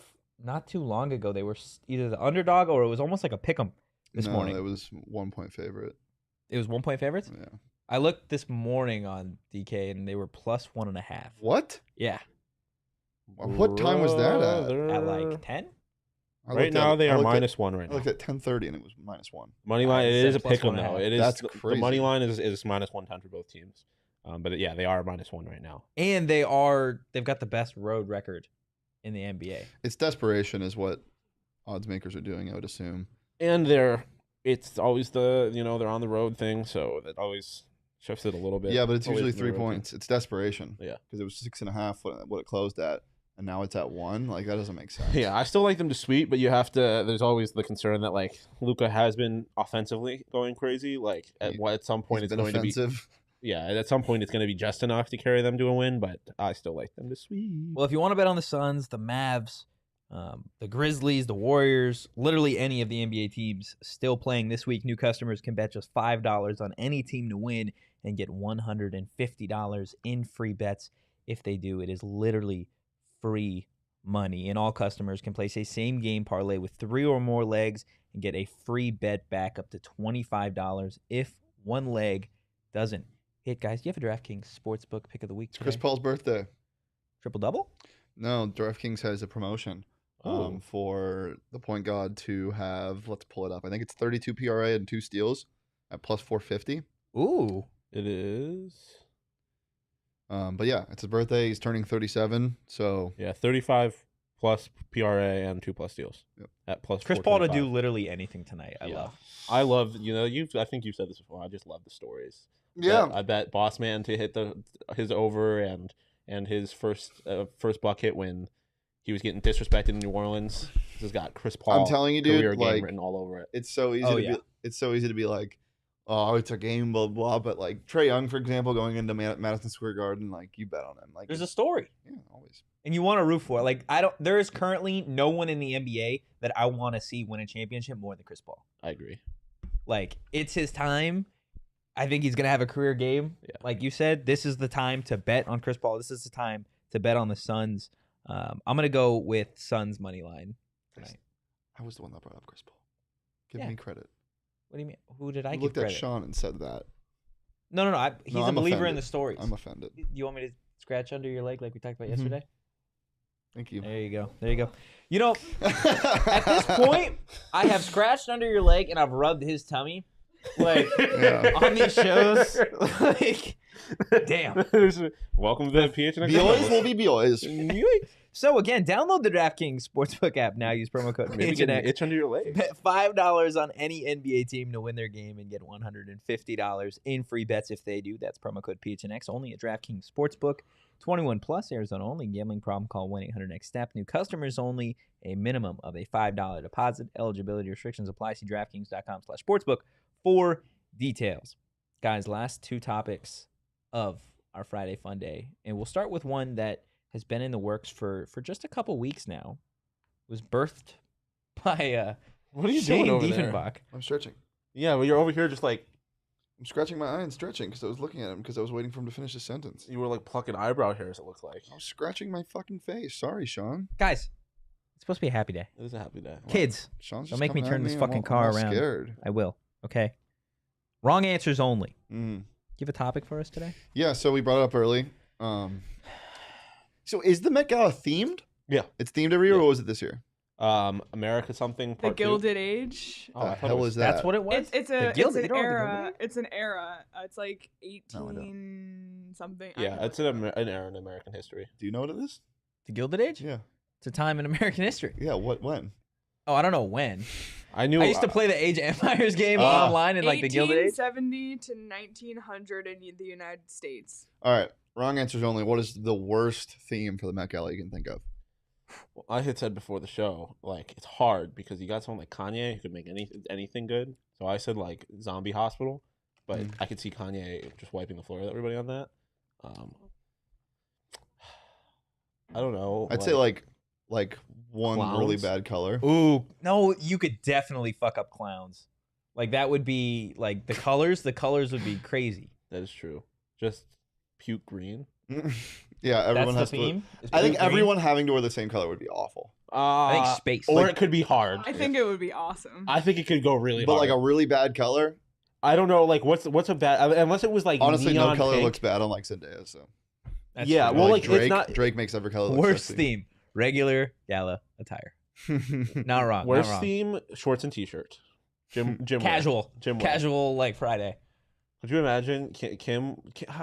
not too long ago, they were either the underdog or it was almost like a pick'em this morning. It was 1 point favorite. It was 1-point favorites. Yeah. I looked this morning on DK, and they were plus 1.5. What? Yeah, What time was that at? Brother. at like 10. I Right looked now at- they I are looked at- -1 right I now. looked at 10:30 and it was -1. Money line. It is a Plus pick 'em 1.5. though. It is. That's the crazy. money line is -110 for both teams. But yeah, they are -1 right now. And they've got the best road record in the NBA. It's desperation is what odds makers are doing, I would assume. And it's always they're on the road thing, so that always shifts it a little bit. Yeah, but it's Always usually the 3 road thing. points. It's desperation. Yeah. Because it was 6.5 what it closed at, and now it's at 1. Like that doesn't make sense. Yeah, I still like them to sweep, but you have to. There's always the concern that like Luka has been offensively going crazy. Like at some point He's it's been going to be. offensive. Yeah, at some point it's going to be just enough to carry them to a win, but I still like them to sweep. Well, if you want to bet on the Suns, the Mavs, the Grizzlies, the Warriors, literally any of the NBA teams still playing this week, new customers can bet just $5 on any team to win and get $150 in free bets if they do. It is literally free money, and all customers can place a same game parlay with 3 or more legs and get a free bet back up to $25 if one leg doesn't hit. Guys, do you have a DraftKings Sportsbook pick of the week It's Chris today? Paul's birthday. Triple double? No, DraftKings has a promotion for the point guard to have, let's pull it up. I think it's 32 PRA and 2 steals at plus 450. Ooh. It is. But yeah, it's his birthday. He's turning 37. So Yeah, 35 plus PRA and 2 plus steals. Yep. At plus Chris Paul to do 425. literally anything tonight. I love, I think you've said this before. I just love the stories. yeah, I bet Boss Man to hit his over and his first bucket when he was getting disrespected in New Orleans. This has got Chris Paul. I'm telling you, dude, career game like, written all over it. it's so easy Oh, to yeah. be. It's so easy to be like, oh, it's a game, blah blah. But like Trae Young, for example, going into Madison Square Garden, like you bet on him. Like There's a story. yeah, always. And you want to root for it. Like there is currently no one in the NBA that I want to see win a championship more than Chris Paul. I agree. Like, it's his time. I think he's gonna have a career game. Yeah. Like you said, this is the time to bet on Chris Paul. This is the time to bet on the Suns. I'm gonna go with Suns money line tonight. I was the one that brought up Chris Paul. Give Yeah. me credit. What do you mean? Who did I You give looked credit? at Shawn and said that. No. He's a I'm believer in offended. the stories. I'm offended. You want me to scratch under your leg like we talked about Mhm. yesterday? Thank you. There you go. You know, at this point, I have scratched under your leg and I've rubbed his tummy. Like, Yeah. on these shows. Like, damn. Welcome to the PHNX. Boys will be boys. So, again, download the DraftKings Sportsbook app now. Use promo code Maybe get an PHNX. itch under your leg. Bet $5 on any NBA team to win their game and get $150 in free bets if they do. That's promo code PHNX only at DraftKings Sportsbook. 21 plus, Arizona only. Gambling problem, call 1-800-NEXT-STEP. New customers only. A minimum of a $5 deposit. Eligibility restrictions apply. See DraftKings.com/sportsbook for details. Guys, last 2 topics of our Friday Funday. And we'll start with one that has been in the works for just a couple weeks now. It was birthed by What are you Shane doing over there? Diefenbach. I'm stretching. Yeah, well, you're over here just like I'm scratching my eye and stretching because I was looking at him because I was waiting for him to finish his sentence. you were like plucking eyebrow hairs. It looked like I was scratching my fucking face. Sorry, Shawn. Guys, it's supposed to be a happy day. it is a happy day. Kids, Shawn's Don't just make me coming turn at this I'm fucking all- car I'm all around. Scared. I will. Okay. Wrong answers only. Mm. Give a topic for us today. Yeah, so we brought it up early. So is the Met Gala themed? Yeah. It's themed every year, Yeah. or was it this year? America something. The Part two? Gilded Age. Oh, I the thought it hell was- is that? That's what it was. It's The a Gilded- it's you an don't know what the era. Gilded It's an era. It's like No, I don't. 18 something. I Yeah, don't know it's what an era in American history. Do you know what it is? The Gilded Age? Yeah. It's a time in American history. Yeah. What? When? Oh, I don't know when. I knew. I used to play the Age of Empires game online in like the Gilded Age. 1870 to 1900 in the United States. All right. Wrong answers only. What is the worst theme for the Met Gala you can think of? Well, I had said before the show, like it's hard because you got someone like Kanye who could make anything good. So I said like Zombie Hospital, but I could see Kanye just wiping the floor with everybody on that. I don't know. I'd say like one really Clowns? bad color. Ooh, no, you could definitely fuck up clowns. Like that would be like the colors. The colors would be crazy. that is true. Just puke green. Yeah, everyone That's has the to. theme. is I think blue, green. everyone having to wear the same color would be awful. I think space. or Like- it could be hard. I think it would be awesome. I think it could go really But hard. like a really bad color. I don't know. Like what's a bad? Unless it was like Honestly, no neon color pink. looks bad on like Zendaya. So That's yeah, true. well, Or like, it's Drake. not- Drake makes every color look worst sexy. theme: regular gala attire. Not wrong. Worst not wrong. theme: shorts and t-shirt. Gym wear. Casual. Gym wear. Casual like Friday. Could you imagine Kim?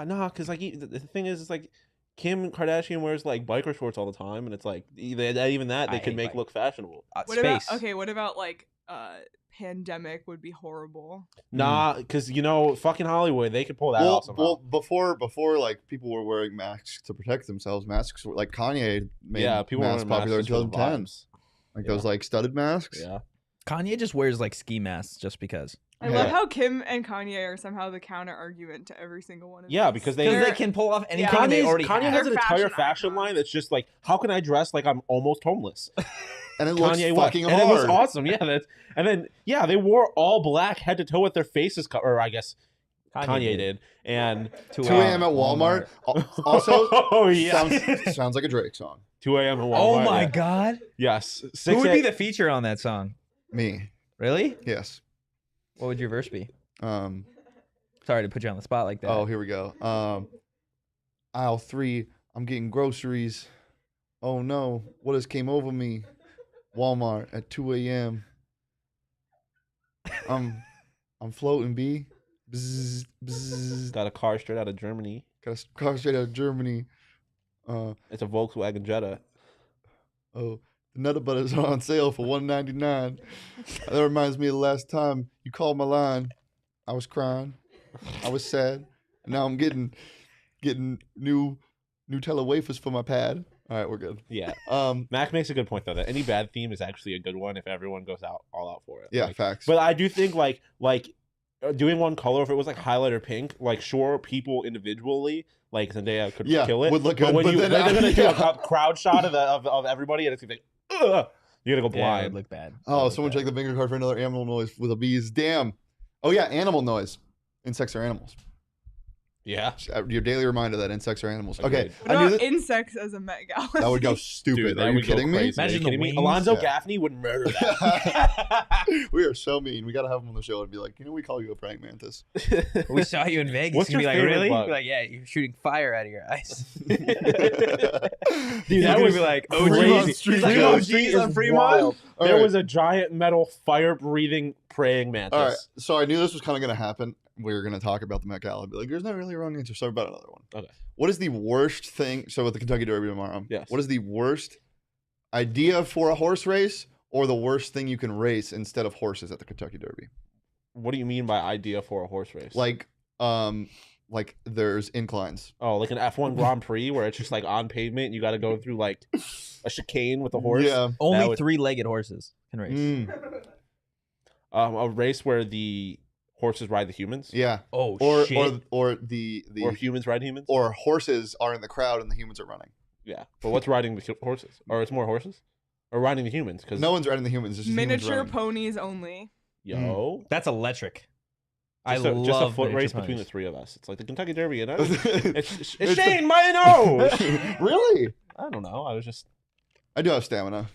No, because like the thing is, it's like Kim Kardashian wears like biker shorts all the time, and it's like even that they I could hate make bike. look fashionable. What Space. about what about like pandemic would be horrible. Nah, because fucking Hollywood, they could pull that off somehow. Well, before like people were wearing masks to protect themselves. Masks were like Kanye made yeah, people masks wearing popular in masks just for the 2010. vibes. Like Yeah. those like studded masks. Yeah, Kanye just wears like ski masks just because. I love how Kim and Kanye are somehow the counter argument to every single one of Yeah, these. because They can pull off anything Yeah. they already Kanye have. has an They're entire fashion fashion icons. line that's just like, how can I dress like I'm almost homeless? And it looks Kanye West. fucking And hard. it looks awesome. Yeah, they wore all black head to toe with their faces covered. Or I guess Kanye did. And 2 a.m. at Walmart. Also, oh yeah, sounds like a Drake song. 2 a.m. at Walmart. Oh my yeah. God. Yes. Who would be the feature on that song? Me. Really? Yes. What would your verse be? Sorry to put you on the spot like that. Oh, here we go. Aisle 3. I'm getting groceries. Oh no, what has came over me? Walmart at 2 a.m. I'm floating, B. Bzz, bzz. Got a car straight out of Germany. Got a car straight out of Germany. It's a Volkswagen Jetta. Oh, the Nutter Butters are on sale for $1.99. That reminds me of the last time you called my line. I was crying. I was sad. And now I'm getting new Nutella wafers for my pad. All right, we're good. Yeah. Mac makes a good point though that any bad theme is actually a good one if everyone goes all out for it. Yeah, facts. But I do think like doing one color, if it was like highlighter pink, like sure people individually like Zendaya could kill it. Would look but good. when But they're then gonna do a crowd shot of everybody and it's gonna be like, ugh, you're gonna go Yeah, it blind. would look bad. Oh, someone check the bingo card for another animal noise with a bees. Damn. Oh yeah, animal noise. Insects are animals. Yeah. Your daily reminder that insects are animals. Agreed. Okay, What I knew about that. insects as a Met Gala? That would go stupid. Dude, that Are you would go kidding me? crazy. Imagine Are you the kidding me? wings. Alonzo Yeah. Gaffney would murder that. We are so mean. We gotta have him on the show and be like, we call you a praying mantis. We saw you in Vegas. What's You'd be your like, favorite really? bug? Be like, yeah, you're shooting fire out of your eyes. Dude, You're that gonna was be like, Fremont crazy. Street He's like, Joe. oh, Fremont Street geez, is on Fremont. wild. All There right. was a giant metal fire-breathing praying mantis. All right, so I knew this was kind of gonna happen. We were gonna talk about the Met Gala. Be like, there's not really a wrong answer. So about another one. Okay. What is the worst thing? So with the Kentucky Derby tomorrow, Yes. What is the worst idea for a horse race, or the worst thing you can race instead of horses at the Kentucky Derby? What do you mean by idea for a horse race? Like there's inclines. Oh, like an F1 Grand Prix where it's just like on pavement. You got to go through like a chicane with a horse. Yeah. Only would- 3-legged horses can race. Mm, A race where the horses ride the humans. yeah. Oh, Or shit. or the Or humans ride humans. or horses are in the crowd and the humans are running. Yeah, but what's riding the horses? Or it's more horses, or riding the humans? Because No one's riding the humans. It's just humans Miniature running. ponies only. yo, That's electric. just I a, love just a foot miniature race between the ponies. three of us. It's like the Kentucky Derby, and It's it's Shane my nose. Really? I don't know. I was just I do have stamina.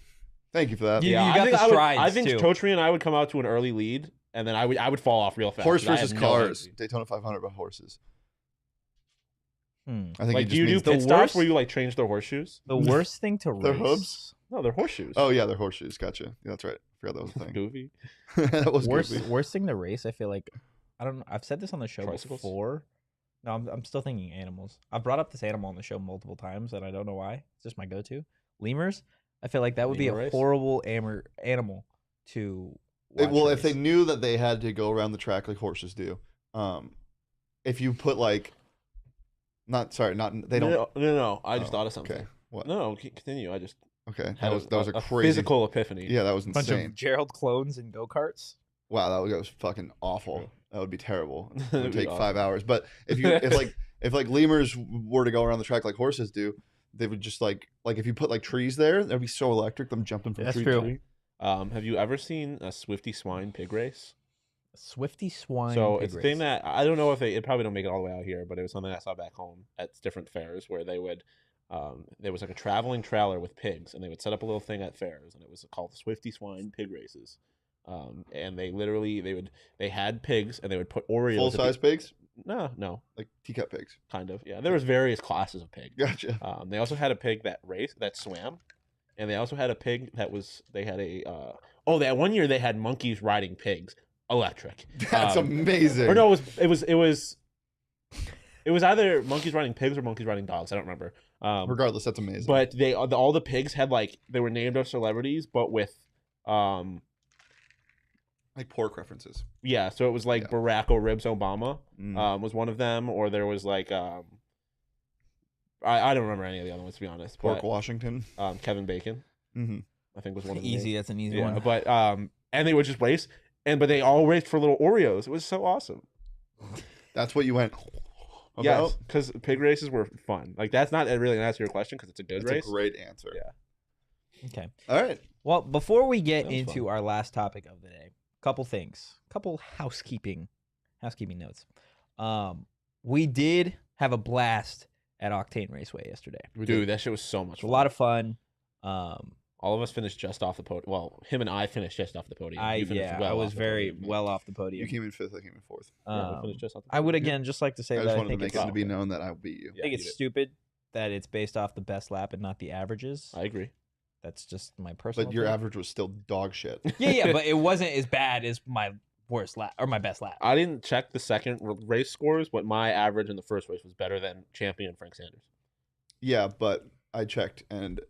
Thank you for that. You I got think the strides, I think too. Chotri and I would come out to an early lead, and then I would fall off real fast. Horse 'cause I versus have no cars. energy. Daytona 500 by horses. Hmm. I think Like, it do you just do means pit stops worst- where you like change their horseshoes? The worst thing to race. Their hooves? No, they're horseshoes. Oh yeah, they're horseshoes. Gotcha. Yeah, that's right. I forgot that was a thing. Goofy. That was Worst, goofy. worst thing to race. I feel like I don't know. I've said this on the show Tricycles? before. No, I'm still thinking animals. I've brought up this animal on the show multiple times, and I don't know why. It's just my go-to. Lemurs. I feel like that would be a Lemur race? horrible animal to. Watch Well, if they race. knew that they had to go around the track like horses do, if you put like, they don't. No. I just Oh, thought of something. Okay. What? No, continue. I just Okay. had That was a crazy physical epiphany. Yeah, that was bunch insane. of Gerald clones and go karts. Wow, that was fucking awful. True. That would be terrible. It That'd would be take awesome. 5 hours. But if lemurs were to go around the track like horses do, they would just like if you put like trees there, that'd be so electric. Them jumping from That's tree true. to tree. Have you ever seen a Swifty swine pig race? Swifty swine. So pig it's a race. thing that I don't know if it probably don't make it all the way out here, but it was something I saw back home at different fairs where they would. There was like a traveling trailer with pigs, and they would set up a little thing at fairs, and it was called the Swifty Swine Pig Races. And they had pigs, and they would put Oreos. Full size pigs, No, like teacup pigs. kind of. Yeah, there was various classes of pig. Gotcha. They also had a pig that swam, and they also had a pig that was. They had a. That one year they had monkeys riding pigs. Electric. That's amazing. Or no, it was either monkeys riding pigs or monkeys riding dogs. I don't remember. Regardless, that's amazing. But all the pigs had they were named after celebrities, but with like pork references. yeah. So it was like Yeah. Barack O'Ribs Obama Mm. was one of them, or there was like I don't remember any of the other ones to be honest. Pork But Washington. Kevin Bacon Mm-hmm. I think was one of the Easy. names. That's an easy Yeah, one. but and they would just race. but they all raced for little Oreos. It was so awesome. That's what you went about? Yes, because pig races were fun. Like that's not really an answer to your question because it's a good That's race. a great answer. Yeah. Okay. All right. Well, before we get That was into fun. our last topic of the day, couple things, couple housekeeping notes. We did have a blast at Octane Raceway yesterday. Dude, that shit was so much It's a fun. lot of fun. All of us finished just off the podium. Well, him and I finished just off the podium. You finished I was off the very podium. well off the You podium. came in 5th. I came in 4th. Yeah, we finished just off the I would podium. again just like to say I that just I wanted to think make it's, it to be known that I beat you. Yeah, I think you it's did. stupid that it's based off the best lap and not the averages. I agree. That's just my personal. But your thing. average was still dog shit. Yeah, but it wasn't as bad as my worst lap or my best lap. I didn't check the second race scores, but my average in the first race was better than champion Frank Sanders. Yeah, but I checked, and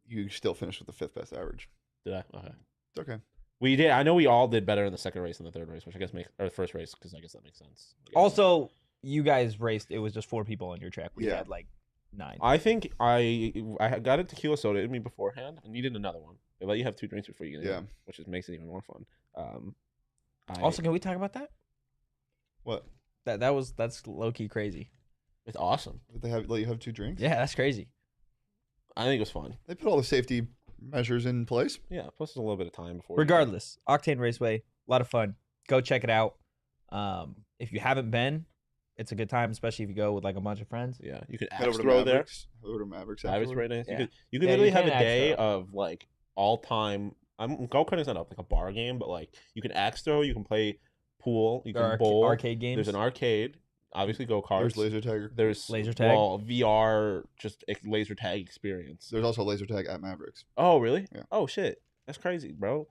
you still finished with the 5th best average. Did I? Okay. It's okay. We did. I know we all did better in the second race than the third race, which I guess makes or the first race because I guess that makes sense. Also, you guys raced. It was just 4 people on your track. We Yeah. had like 9. I think I got a tequila soda in me beforehand. I needed another one. They let you have 2 drinks before you get in, which makes it even more fun. Also, can we talk about that? What? That's low key crazy. It's awesome. Did they let you have 2 drinks? Yeah, that's crazy. I think it was fun. They put all the safety measures in place. Yeah, plus there's a little bit of time before. Regardless, Octane Raceway, a lot of fun. Go check it out. If you haven't been, it's a good time, especially if you go with like a bunch of friends. Yeah, you could Head over axe to throw there. Mavericks. Head over to Mavericks. That was afterward. right nice. Yeah. You could Yeah, literally you have a can axe day throw. of like all time. Go-karting is not like a bar game, but like you can axe throw, you can play pool, you There can are bowl. arcade games. There's an arcade, obviously go-karts. There's laser tag. There's Laser tag? Well, VR, just a laser tag experience. There's also laser tag at Mavericks. Oh, really? Yeah. Oh, shit. That's crazy, bro.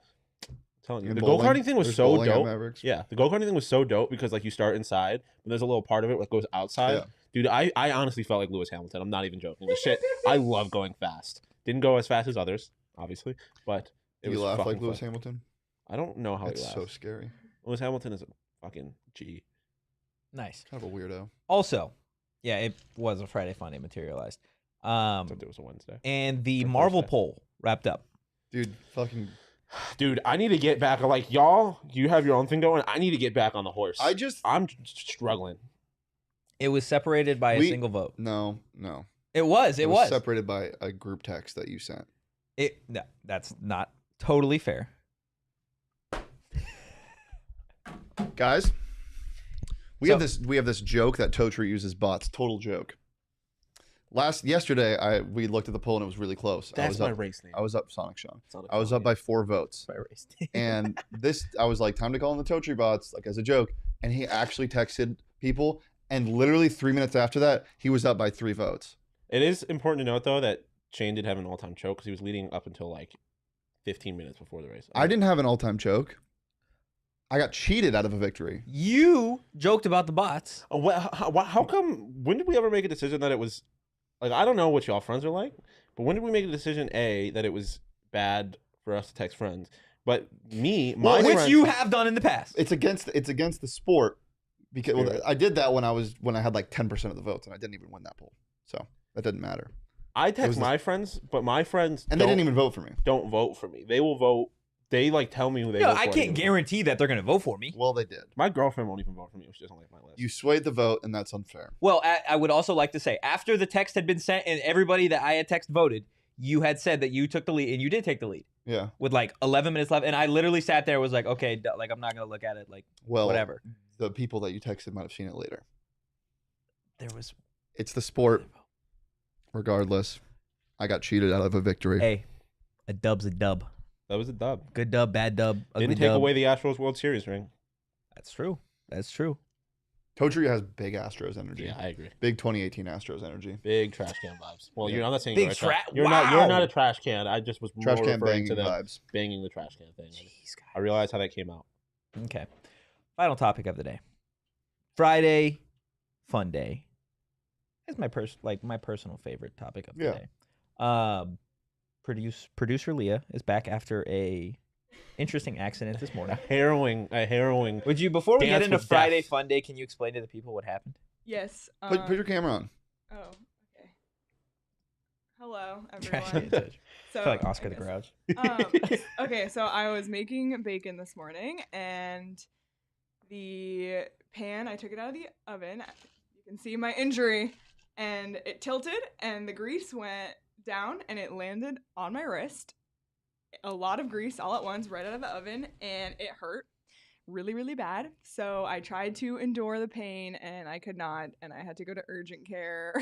I'm telling you. And The bowling. go-karting thing was There's so bowling at dope. Mavericks. Yeah, the go-karting thing was so dope because like you start inside, but there's a little part of it that goes outside. Yeah. Dude, I honestly felt like Lewis Hamilton. I'm not even joking. The shit, I love going fast. Didn't go as fast as others, obviously, but it Do was you laugh fucking like Lewis fun. Hamilton? I don't know how That's he laughs. so scary. Lewis Hamilton is a fucking G. Nice. Kind of a weirdo. Also, yeah, it was a Friday Funday materialized. I thought it was a Wednesday. And the Or Marvel Thursday. poll wrapped up. Dude, fucking. Dude, I need to get back. Like y'all, you have your own thing going. I need to get back on the horse. I'm struggling. It was separated by a single vote. No. It was. It was. separated by a group text that you sent. No, that's not totally fair. Guys, we So- have this joke that Totri uses bots. Total joke. Yesterday we looked at the poll and it was really close. That's my race name. I was up Sonic Shawn. Sonic I was Shawn, up by 4 votes. My race. And I was like, time to call in the Totri bots, like as a joke. And he actually texted people, and literally 3 minutes after that, he was up by 3 votes. It is important to note though that Shane did have an all-time choke because he was leading up until like 15 minutes before the race. I didn't have an all-time choke. I got cheated out of a victory. You joked about the bots. How come? When did we ever make a decision that it was like I don't know what y'all friends are like, but when did we make a decision that it was bad for us to text friends? But my Which friends, you have done in the past. It's against the sport because Spirit. I did that when I had like 10% of the votes, and I didn't even win that poll, so that didn't matter. I text was my friends, but my friends And they didn't even vote for me. don't vote for me. They will vote. They like tell me who they. No, vote I for can't anyway. guarantee that they're going to vote for me. Well, they did. My girlfriend won't even vote for me if she doesn't like my list. You swayed the vote, and that's unfair. Well, I would also like to say, after the text had been sent and everybody that I had text voted, you had said that you took the lead, and you did take the lead Yeah. with like 11 minutes left. And I literally sat there and was like, okay, like I'm not going to look at it, like Well, whatever. The people that you texted might have seen it later. There was. It's the sport. Regardless, I got cheated out of a victory. Hey, a dub's a dub. That was a dub. Good dub, bad dub, ugly Didn't take dub. away the Astros World Series ring. That's true. That's true. Totri has big Astros energy. Yeah, I agree. Big 2018 Astros energy. Big trash can vibes. Well, Yeah. you're not saying Big you're right. tra- You're Wow. not a trash can. I just was Trash more can referring banging to the vibes. banging the trash can thing. Jeez, I realized how that came out. Okay. Final topic of the day. Friday Funday. It's my personal favorite topic of the Yeah. day. Producer Leah is back after a interesting accident this morning. A harrowing. Would you, before we get Dance into with Friday death. Funday, can you explain to the people what happened? Yes. Put your camera on. Oh, okay. Hello, Trash everyone. can touch. So I feel like Oscar the Grouch. Okay, so I was making bacon this morning, and the pan, I took it out of the oven. You can see my injury, and it tilted, and the grease went down, and it landed on my wrist. A lot of grease all at once, right out of the oven, and it hurt really, really bad. So I tried to endure the pain, and I could not, and I had to go to urgent care,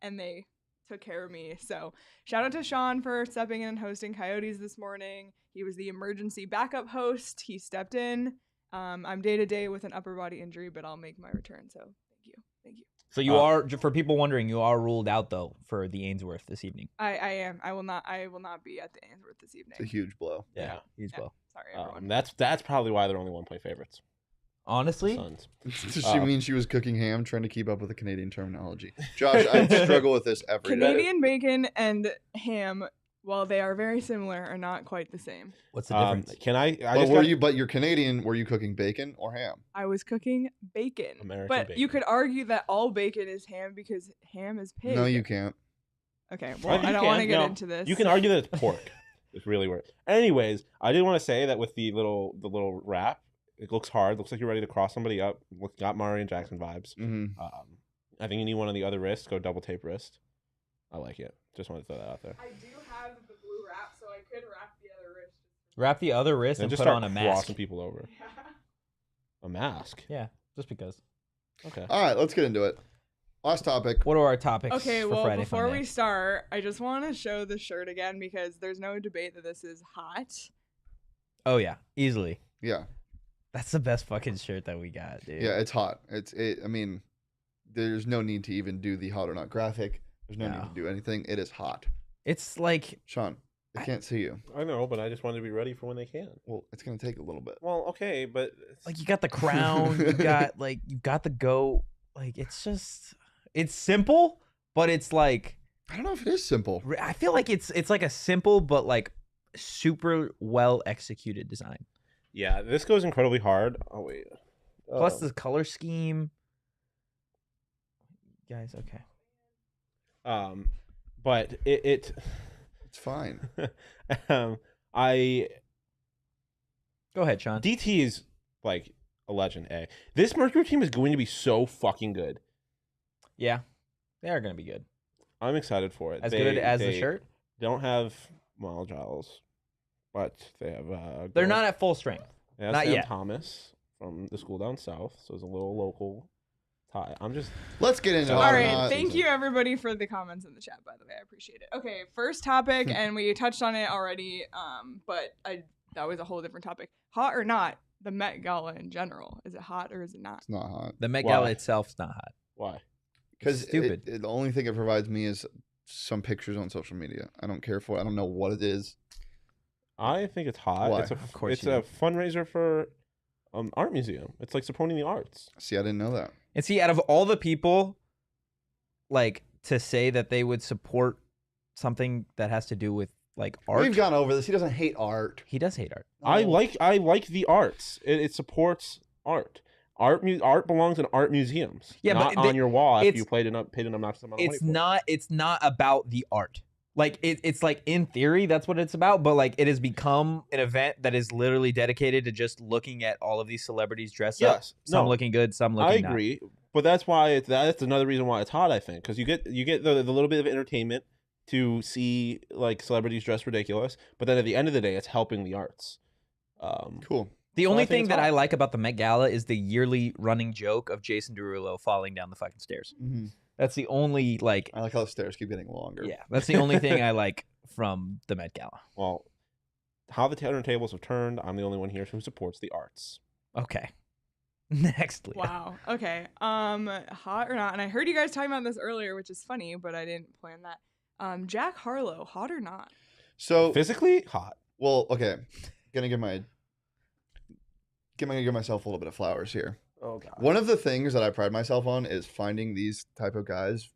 and they took care of me. So shout out to Shawn for stepping in and hosting Coyotes this morning. He was the emergency backup host. He stepped in. I'm day to day with an upper body injury, but I'll make my return. So thank you. So you are, for people wondering, you are ruled out though for the Ainsworth this evening. I am. I will not be at the Ainsworth this evening. It's a huge blow. Yeah, huge blow. Sorry, everyone. That's probably why they're only 1-point favorites. Honestly, Suns. Does she mean she was cooking ham, trying to keep up with the Canadian terminology? Josh, I struggle with this every day. Canadian bacon and ham, while they are very similar, are not quite the same. what's the difference? Can I? But you're Canadian. Were you cooking bacon or ham? I was cooking bacon. American but bacon. you could argue that all bacon is ham because ham is pig. No, you can't. Okay, well, I don't want to get into this. You can argue that it's pork. It's really weird. Anyways, I did want to say that with the little wrap, it looks hard. Looks like you're ready to cross somebody up. Got Murray and Jackson vibes. Mm-hmm. I think you need one on the other wrist. Go double tape wrist. I like it. Just wanted to throw that out there. I do have the blue wrap, so I could wrap the other wrist. Wrap the other wrist And and just put start on a mask. crossing people over. Yeah. A mask. Yeah, just because. Okay. All right, let's get into it. Last topic. What are our topics? Okay, for well, Friday before Funday? we start, I just want to show the shirt again because there's no debate that this is hot. Oh yeah, easily. Yeah, That's the best fucking shirt that we got, dude. yeah, it's hot. I mean, there's no need to even do the hot or not graphic. There's no need No. to do anything. It is hot. It's like Sean, I can't see you. I know, but I just wanted to be ready for when they can. Well, it's gonna take a little bit. Well, okay, but you got the crown, you got the goat. Like it's simple, but it's like I don't know if it is simple. I feel like it's like a simple but like super well executed design. yeah, this goes incredibly hard. Oh wait. Plus the color scheme. Guys, okay. But it It's fine. I Go ahead, Sean. DT is like a legend. This Mercury team is going to be so fucking good. Yeah, they are gonna be good. I'm excited for it. As good as the shirt. Don't have Giles, but they have. They're not at full strength. They have not Sam yet. Thomas from the school down south, so it's a little local tie. I'm just. Let's get into All All hot or right, not. thank you everybody for the comments in the chat. By the way, I appreciate it. Okay, first topic, Hmm. and we touched on it already. But that was a whole different topic. Hot or not? The Met Gala in general, is it hot or is it not? It's not hot The Met Why? Gala itself's not hot. Why? because Stupid. the only thing it provides me is some pictures on social media. I don't care for it. I don't know what it is. I think it's hot. Why? It's Of course it's you a fundraiser for art museum. It's like supporting the arts. See, I didn't know that. And see, out of all the people, like to say that they would support something that has to do with like art, We've gone over this. He doesn't hate art. he does hate art. I like the arts. It supports art. Art belongs in art museums. Yeah, not but on your wall if you it's- paid an obnoxious amount of money. It's not about the art. Like it's like in theory that's what it's about, but like it has become an event that is literally dedicated to just looking at all of these celebrities dressed up. Yes, Some no, looking good, some I looking agree, but that's why that's another reason why it's hot. I think because you get the little bit of entertainment to see like celebrities dressed ridiculous, but then at the end of the day, it's helping the arts. Cool. The So I only think thing it's that hot. I like about the Met Gala is the yearly running joke of Jason Derulo falling down the fucking stairs. Mm-hmm. That's the only like I like how the stairs keep getting longer. yeah, that's the only thing I like from the Met Gala. Well, how the tables have turned. I'm the only one here who supports the arts. Okay. Next, Leah. Wow. Okay. Hot or not? And I heard you guys talking about this earlier, which is funny, but I didn't plan that. Jack Harlow, hot or not? So, Physically hot. well, okay. Gonna give myself a little bit of flowers here. Oh god. One of the things that I pride myself on is finding these type of guys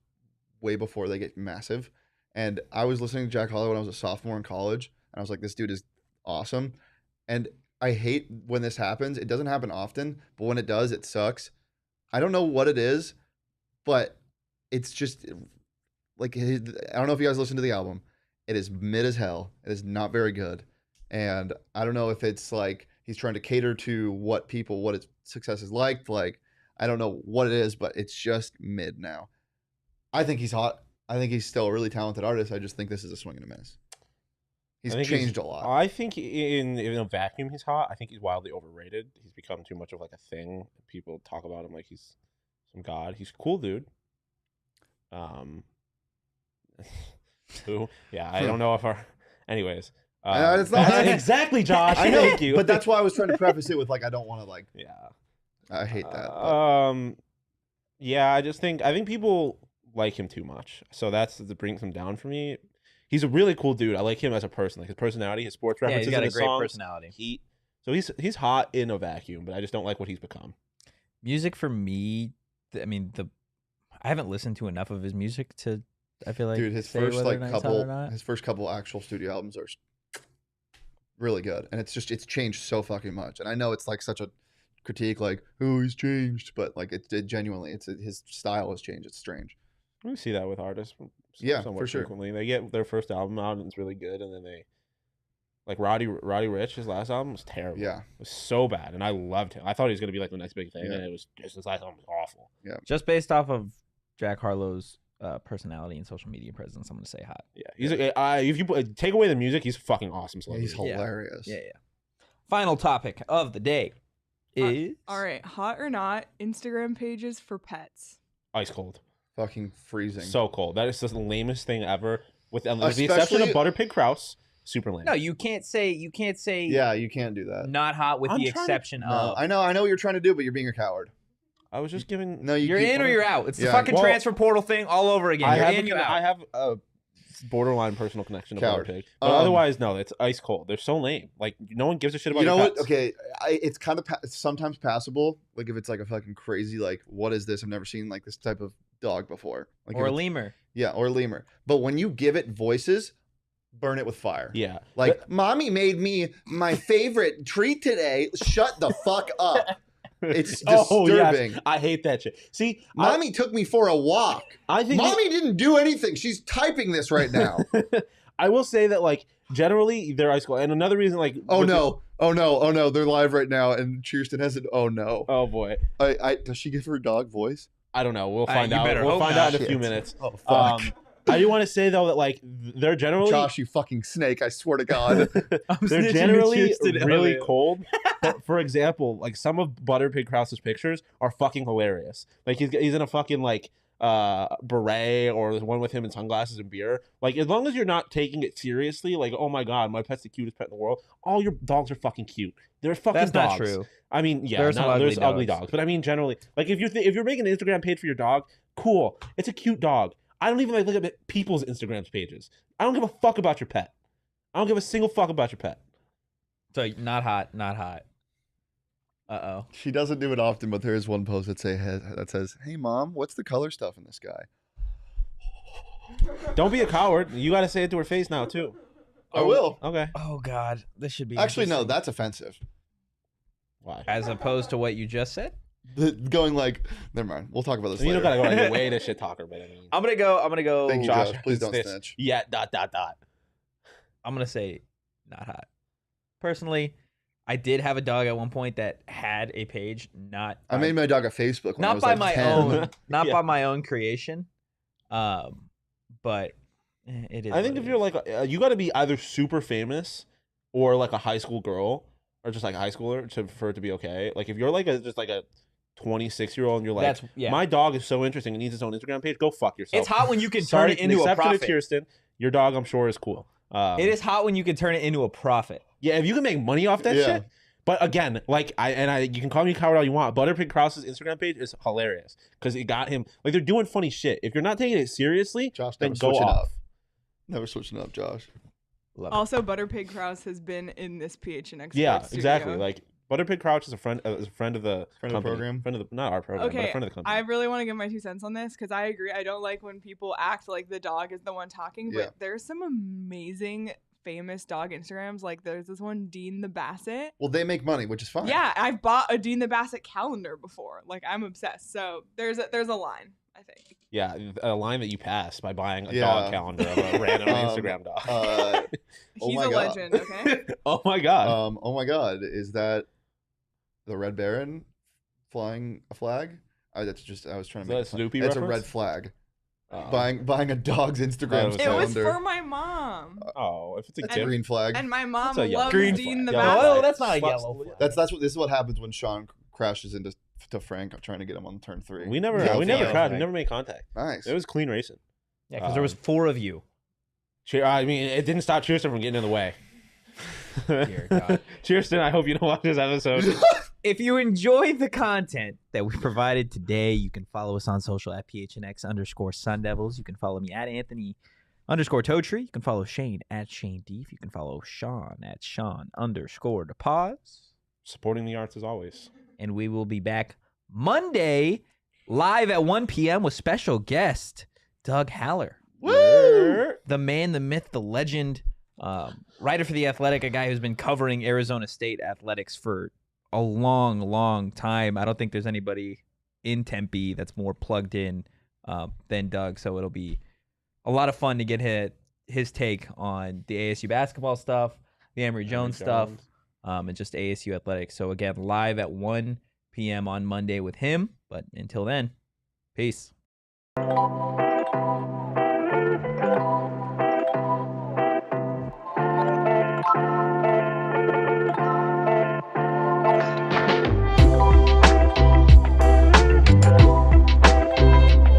way before they get massive. And I was listening to Jack Harlow when I was a sophomore in college, and I was like, this dude is awesome. And I hate when this happens. It doesn't happen often, but when it does, it sucks. I don't know what it is, but it's just like I don't know if you guys listened to the album. It is mid as hell. It is not very good. And I don't know if it's like he's trying to cater to what its success is like. Like, I don't know what it is, but it's just mid now. I think he's hot. I think he's still a really talented artist. I just think this is a swing and a miss. He's changed a lot. I think in a vacuum he's hot. I think he's wildly overrated. He's become too much of like a thing. People talk about him like he's some god. He's a cool dude. Who? Yeah, I don't know if our. Anyways, it's not exactly, Josh. I know, Thank you. but that's why I was trying to preface it with like I don't want to like. Yeah. I hate that. Yeah, I think people like him too much, so that's that brings him down for me. He's a really cool dude. I like him as a person, like his personality, his sports references, he's got in a his great songs. personality. So he's hot in a vacuum, but I just don't like what he's become. Music for me, I mean I haven't listened to enough of his music to. I feel like dude, his first couple actual studio albums are really good, and it's changed so fucking much. And I know it's like such a critique, like oh he's changed, but like it genuinely, his style has changed. It's strange. We see that with artists. Yeah, for sure. Frequently. They get their first album out and it's really good, and then they like Roddy Ricch. His last album was terrible. Yeah, it was so bad, and I loved him. I thought he was gonna be like the next big thing, and it was just his last album was awful. Yeah, just based off of Jack Harlow's personality and social media presence, I'm gonna say hot. Yeah, he's if you take away the music, he's fucking awesome. Yeah, he's hilarious. Yeah. Final topic of the day is all right. Hot or not? Instagram pages for pets. Ice cold. Fucking freezing. So cold. That is just the lamest thing ever. With the exception of Butterpig Krause, super lame. No, you can't say. Yeah, you can't do that. Not hot with the exception of. I know what you're trying to do, but you're being a coward. I was just giving. No, you're in or you're out. It's the fucking transfer portal thing all over again. I have a borderline personal connection to Butterpig, but otherwise, no. It's ice cold. They're so lame. Like no one gives a shit about. You know your what? pets. Okay, it's kind of sometimes passable. Like if it's like a fucking crazy, like what is this? I've never seen like this type of dog before. Like or a lemur. Yeah, or a lemur. But when you give it voices, burn it with fire. Yeah. Like mommy made me my favorite treat today. Shut the fuck up. It's disturbing. Yes. I hate that shit. See, mommy took me for a walk. I think mommy didn't do anything. She's typing this right now. I will say that like generally they're ice cold. And another reason like oh no, they're live right now and Kirsten has an oh no. Oh boy. Does she give her dog voice? I don't know. We'll find out. We'll find out in a few minutes. Oh fuck. I do want to say though that like they're generally Josh, you fucking snake! I swear to God, they're generally really cold. But for example, like some of Butterpig Krause's pictures are fucking hilarious. Like he's in a fucking like beret, or there's one with him in sunglasses and beer. Like as long as you're not taking it seriously, like oh my god, my pet's the cutest pet in the world. All your dogs are fucking cute. They're fucking That's dogs. not true. I mean, yeah, there's ugly dogs, but I mean generally, like if you're making an Instagram page for your dog, cool. It's a cute dog. I don't even like look at people's Instagram pages. I don't give a fuck about your pet. I don't give a single fuck about your pet. So not hot. Uh-oh. She doesn't do it often, but there is one post that says, "Hey mom, what's the color stuff in this guy?" Don't be a coward. You got to say it to her face now too. I will. Okay. Oh god, this should be actually no. That's offensive. Why? As opposed to what you just said. Going like, never mind. We'll talk about this later. You don't gotta go out of your way to shit talk her, but I mean, I'm gonna go. Thank you, Josh. Please don't snitch. Yeah. ... I'm gonna say not hot. Personally, I did have a dog at one point that had a page. I made my dog a Facebook. When I was by like my 10. own, not by my own creation. But it is. I think if you're like, you got to be either super famous or like a high school girl or just like a high schooler for it to be okay. Like if you're like just like a 26-year-old and you're like, my dog is so interesting and needs its own Instagram page, go fuck yourself. It's hot when you can turn it into a profit. To Kirsten, your dog I'm sure is cool. It is hot when you can turn it into a profit. Yeah, if you can make money off that shit. But again, like you can call me a coward all you want. Butterpig Krause's Instagram page is hilarious because it got him like they're doing funny shit. If you're not taking it seriously, Josh, then go off. Never switching up, Josh. Also, Butterpig Krause has been in this PHNX. Yeah, studio. exactly. Like Butterpig Krause is a friend of the program, not our program, but a friend of the company. I really want to give my 2 cents on this because I agree. I don't like when people act like the dog is the one talking, but there's some amazing famous dog Instagrams. Like there's this one, Dean the Basset. Well, they make money, which is fine. Yeah, I've bought a Dean the Basset calendar before. Like I'm obsessed. So there's a line. I think. Yeah, a line that you passed by buying a Yeah. dog calendar of a random Instagram dog. Oh He's my a God. legend, okay? Oh my god. Oh my God, is that the Red Baron flying a flag? I was trying Is to that make a it fun. Snoopy It's a reference? red flag. Oh. Buying a dog's Instagram was It was calendar. for my mom. Oh, if it's a That's gift. a green flag. And my mom That's a yellow loves flag. Dean the Yellow Bastard. flag. Oh, that's not a Fuck- yellow flag. This is what happens when Shawn crashes into Frank trying to get him on turn 3. We never Yeah, we never yeah. crashed. We never made contact. Nice. It was clean racing. Yeah, because there was 4 of you. I mean, it didn't stop Cheerston from getting in the way. Dear God. Cheerston, I hope you don't watch this episode. If you enjoyed the content that we provided today, you can follow us on social at PHNX_Sun Devils. You can follow me at Anthony_Totri. You can follow Shane at Shane Deef. You can follow Shawn at Shawn_DePause. Supporting the arts as always. And we will be back Monday live at 1 p.m. with special guest Doug Haller. Woo! The man, the myth, the legend, writer for The Athletic, a guy who's been covering Arizona State athletics for a long, long time. I don't think there's anybody in Tempe that's more plugged in than Doug, so it'll be a lot of fun to get his take on the ASU basketball stuff, the Emory Jones stuff, and just ASU athletics. So again, live at 1 p.m. on Monday with him, but until then, peace.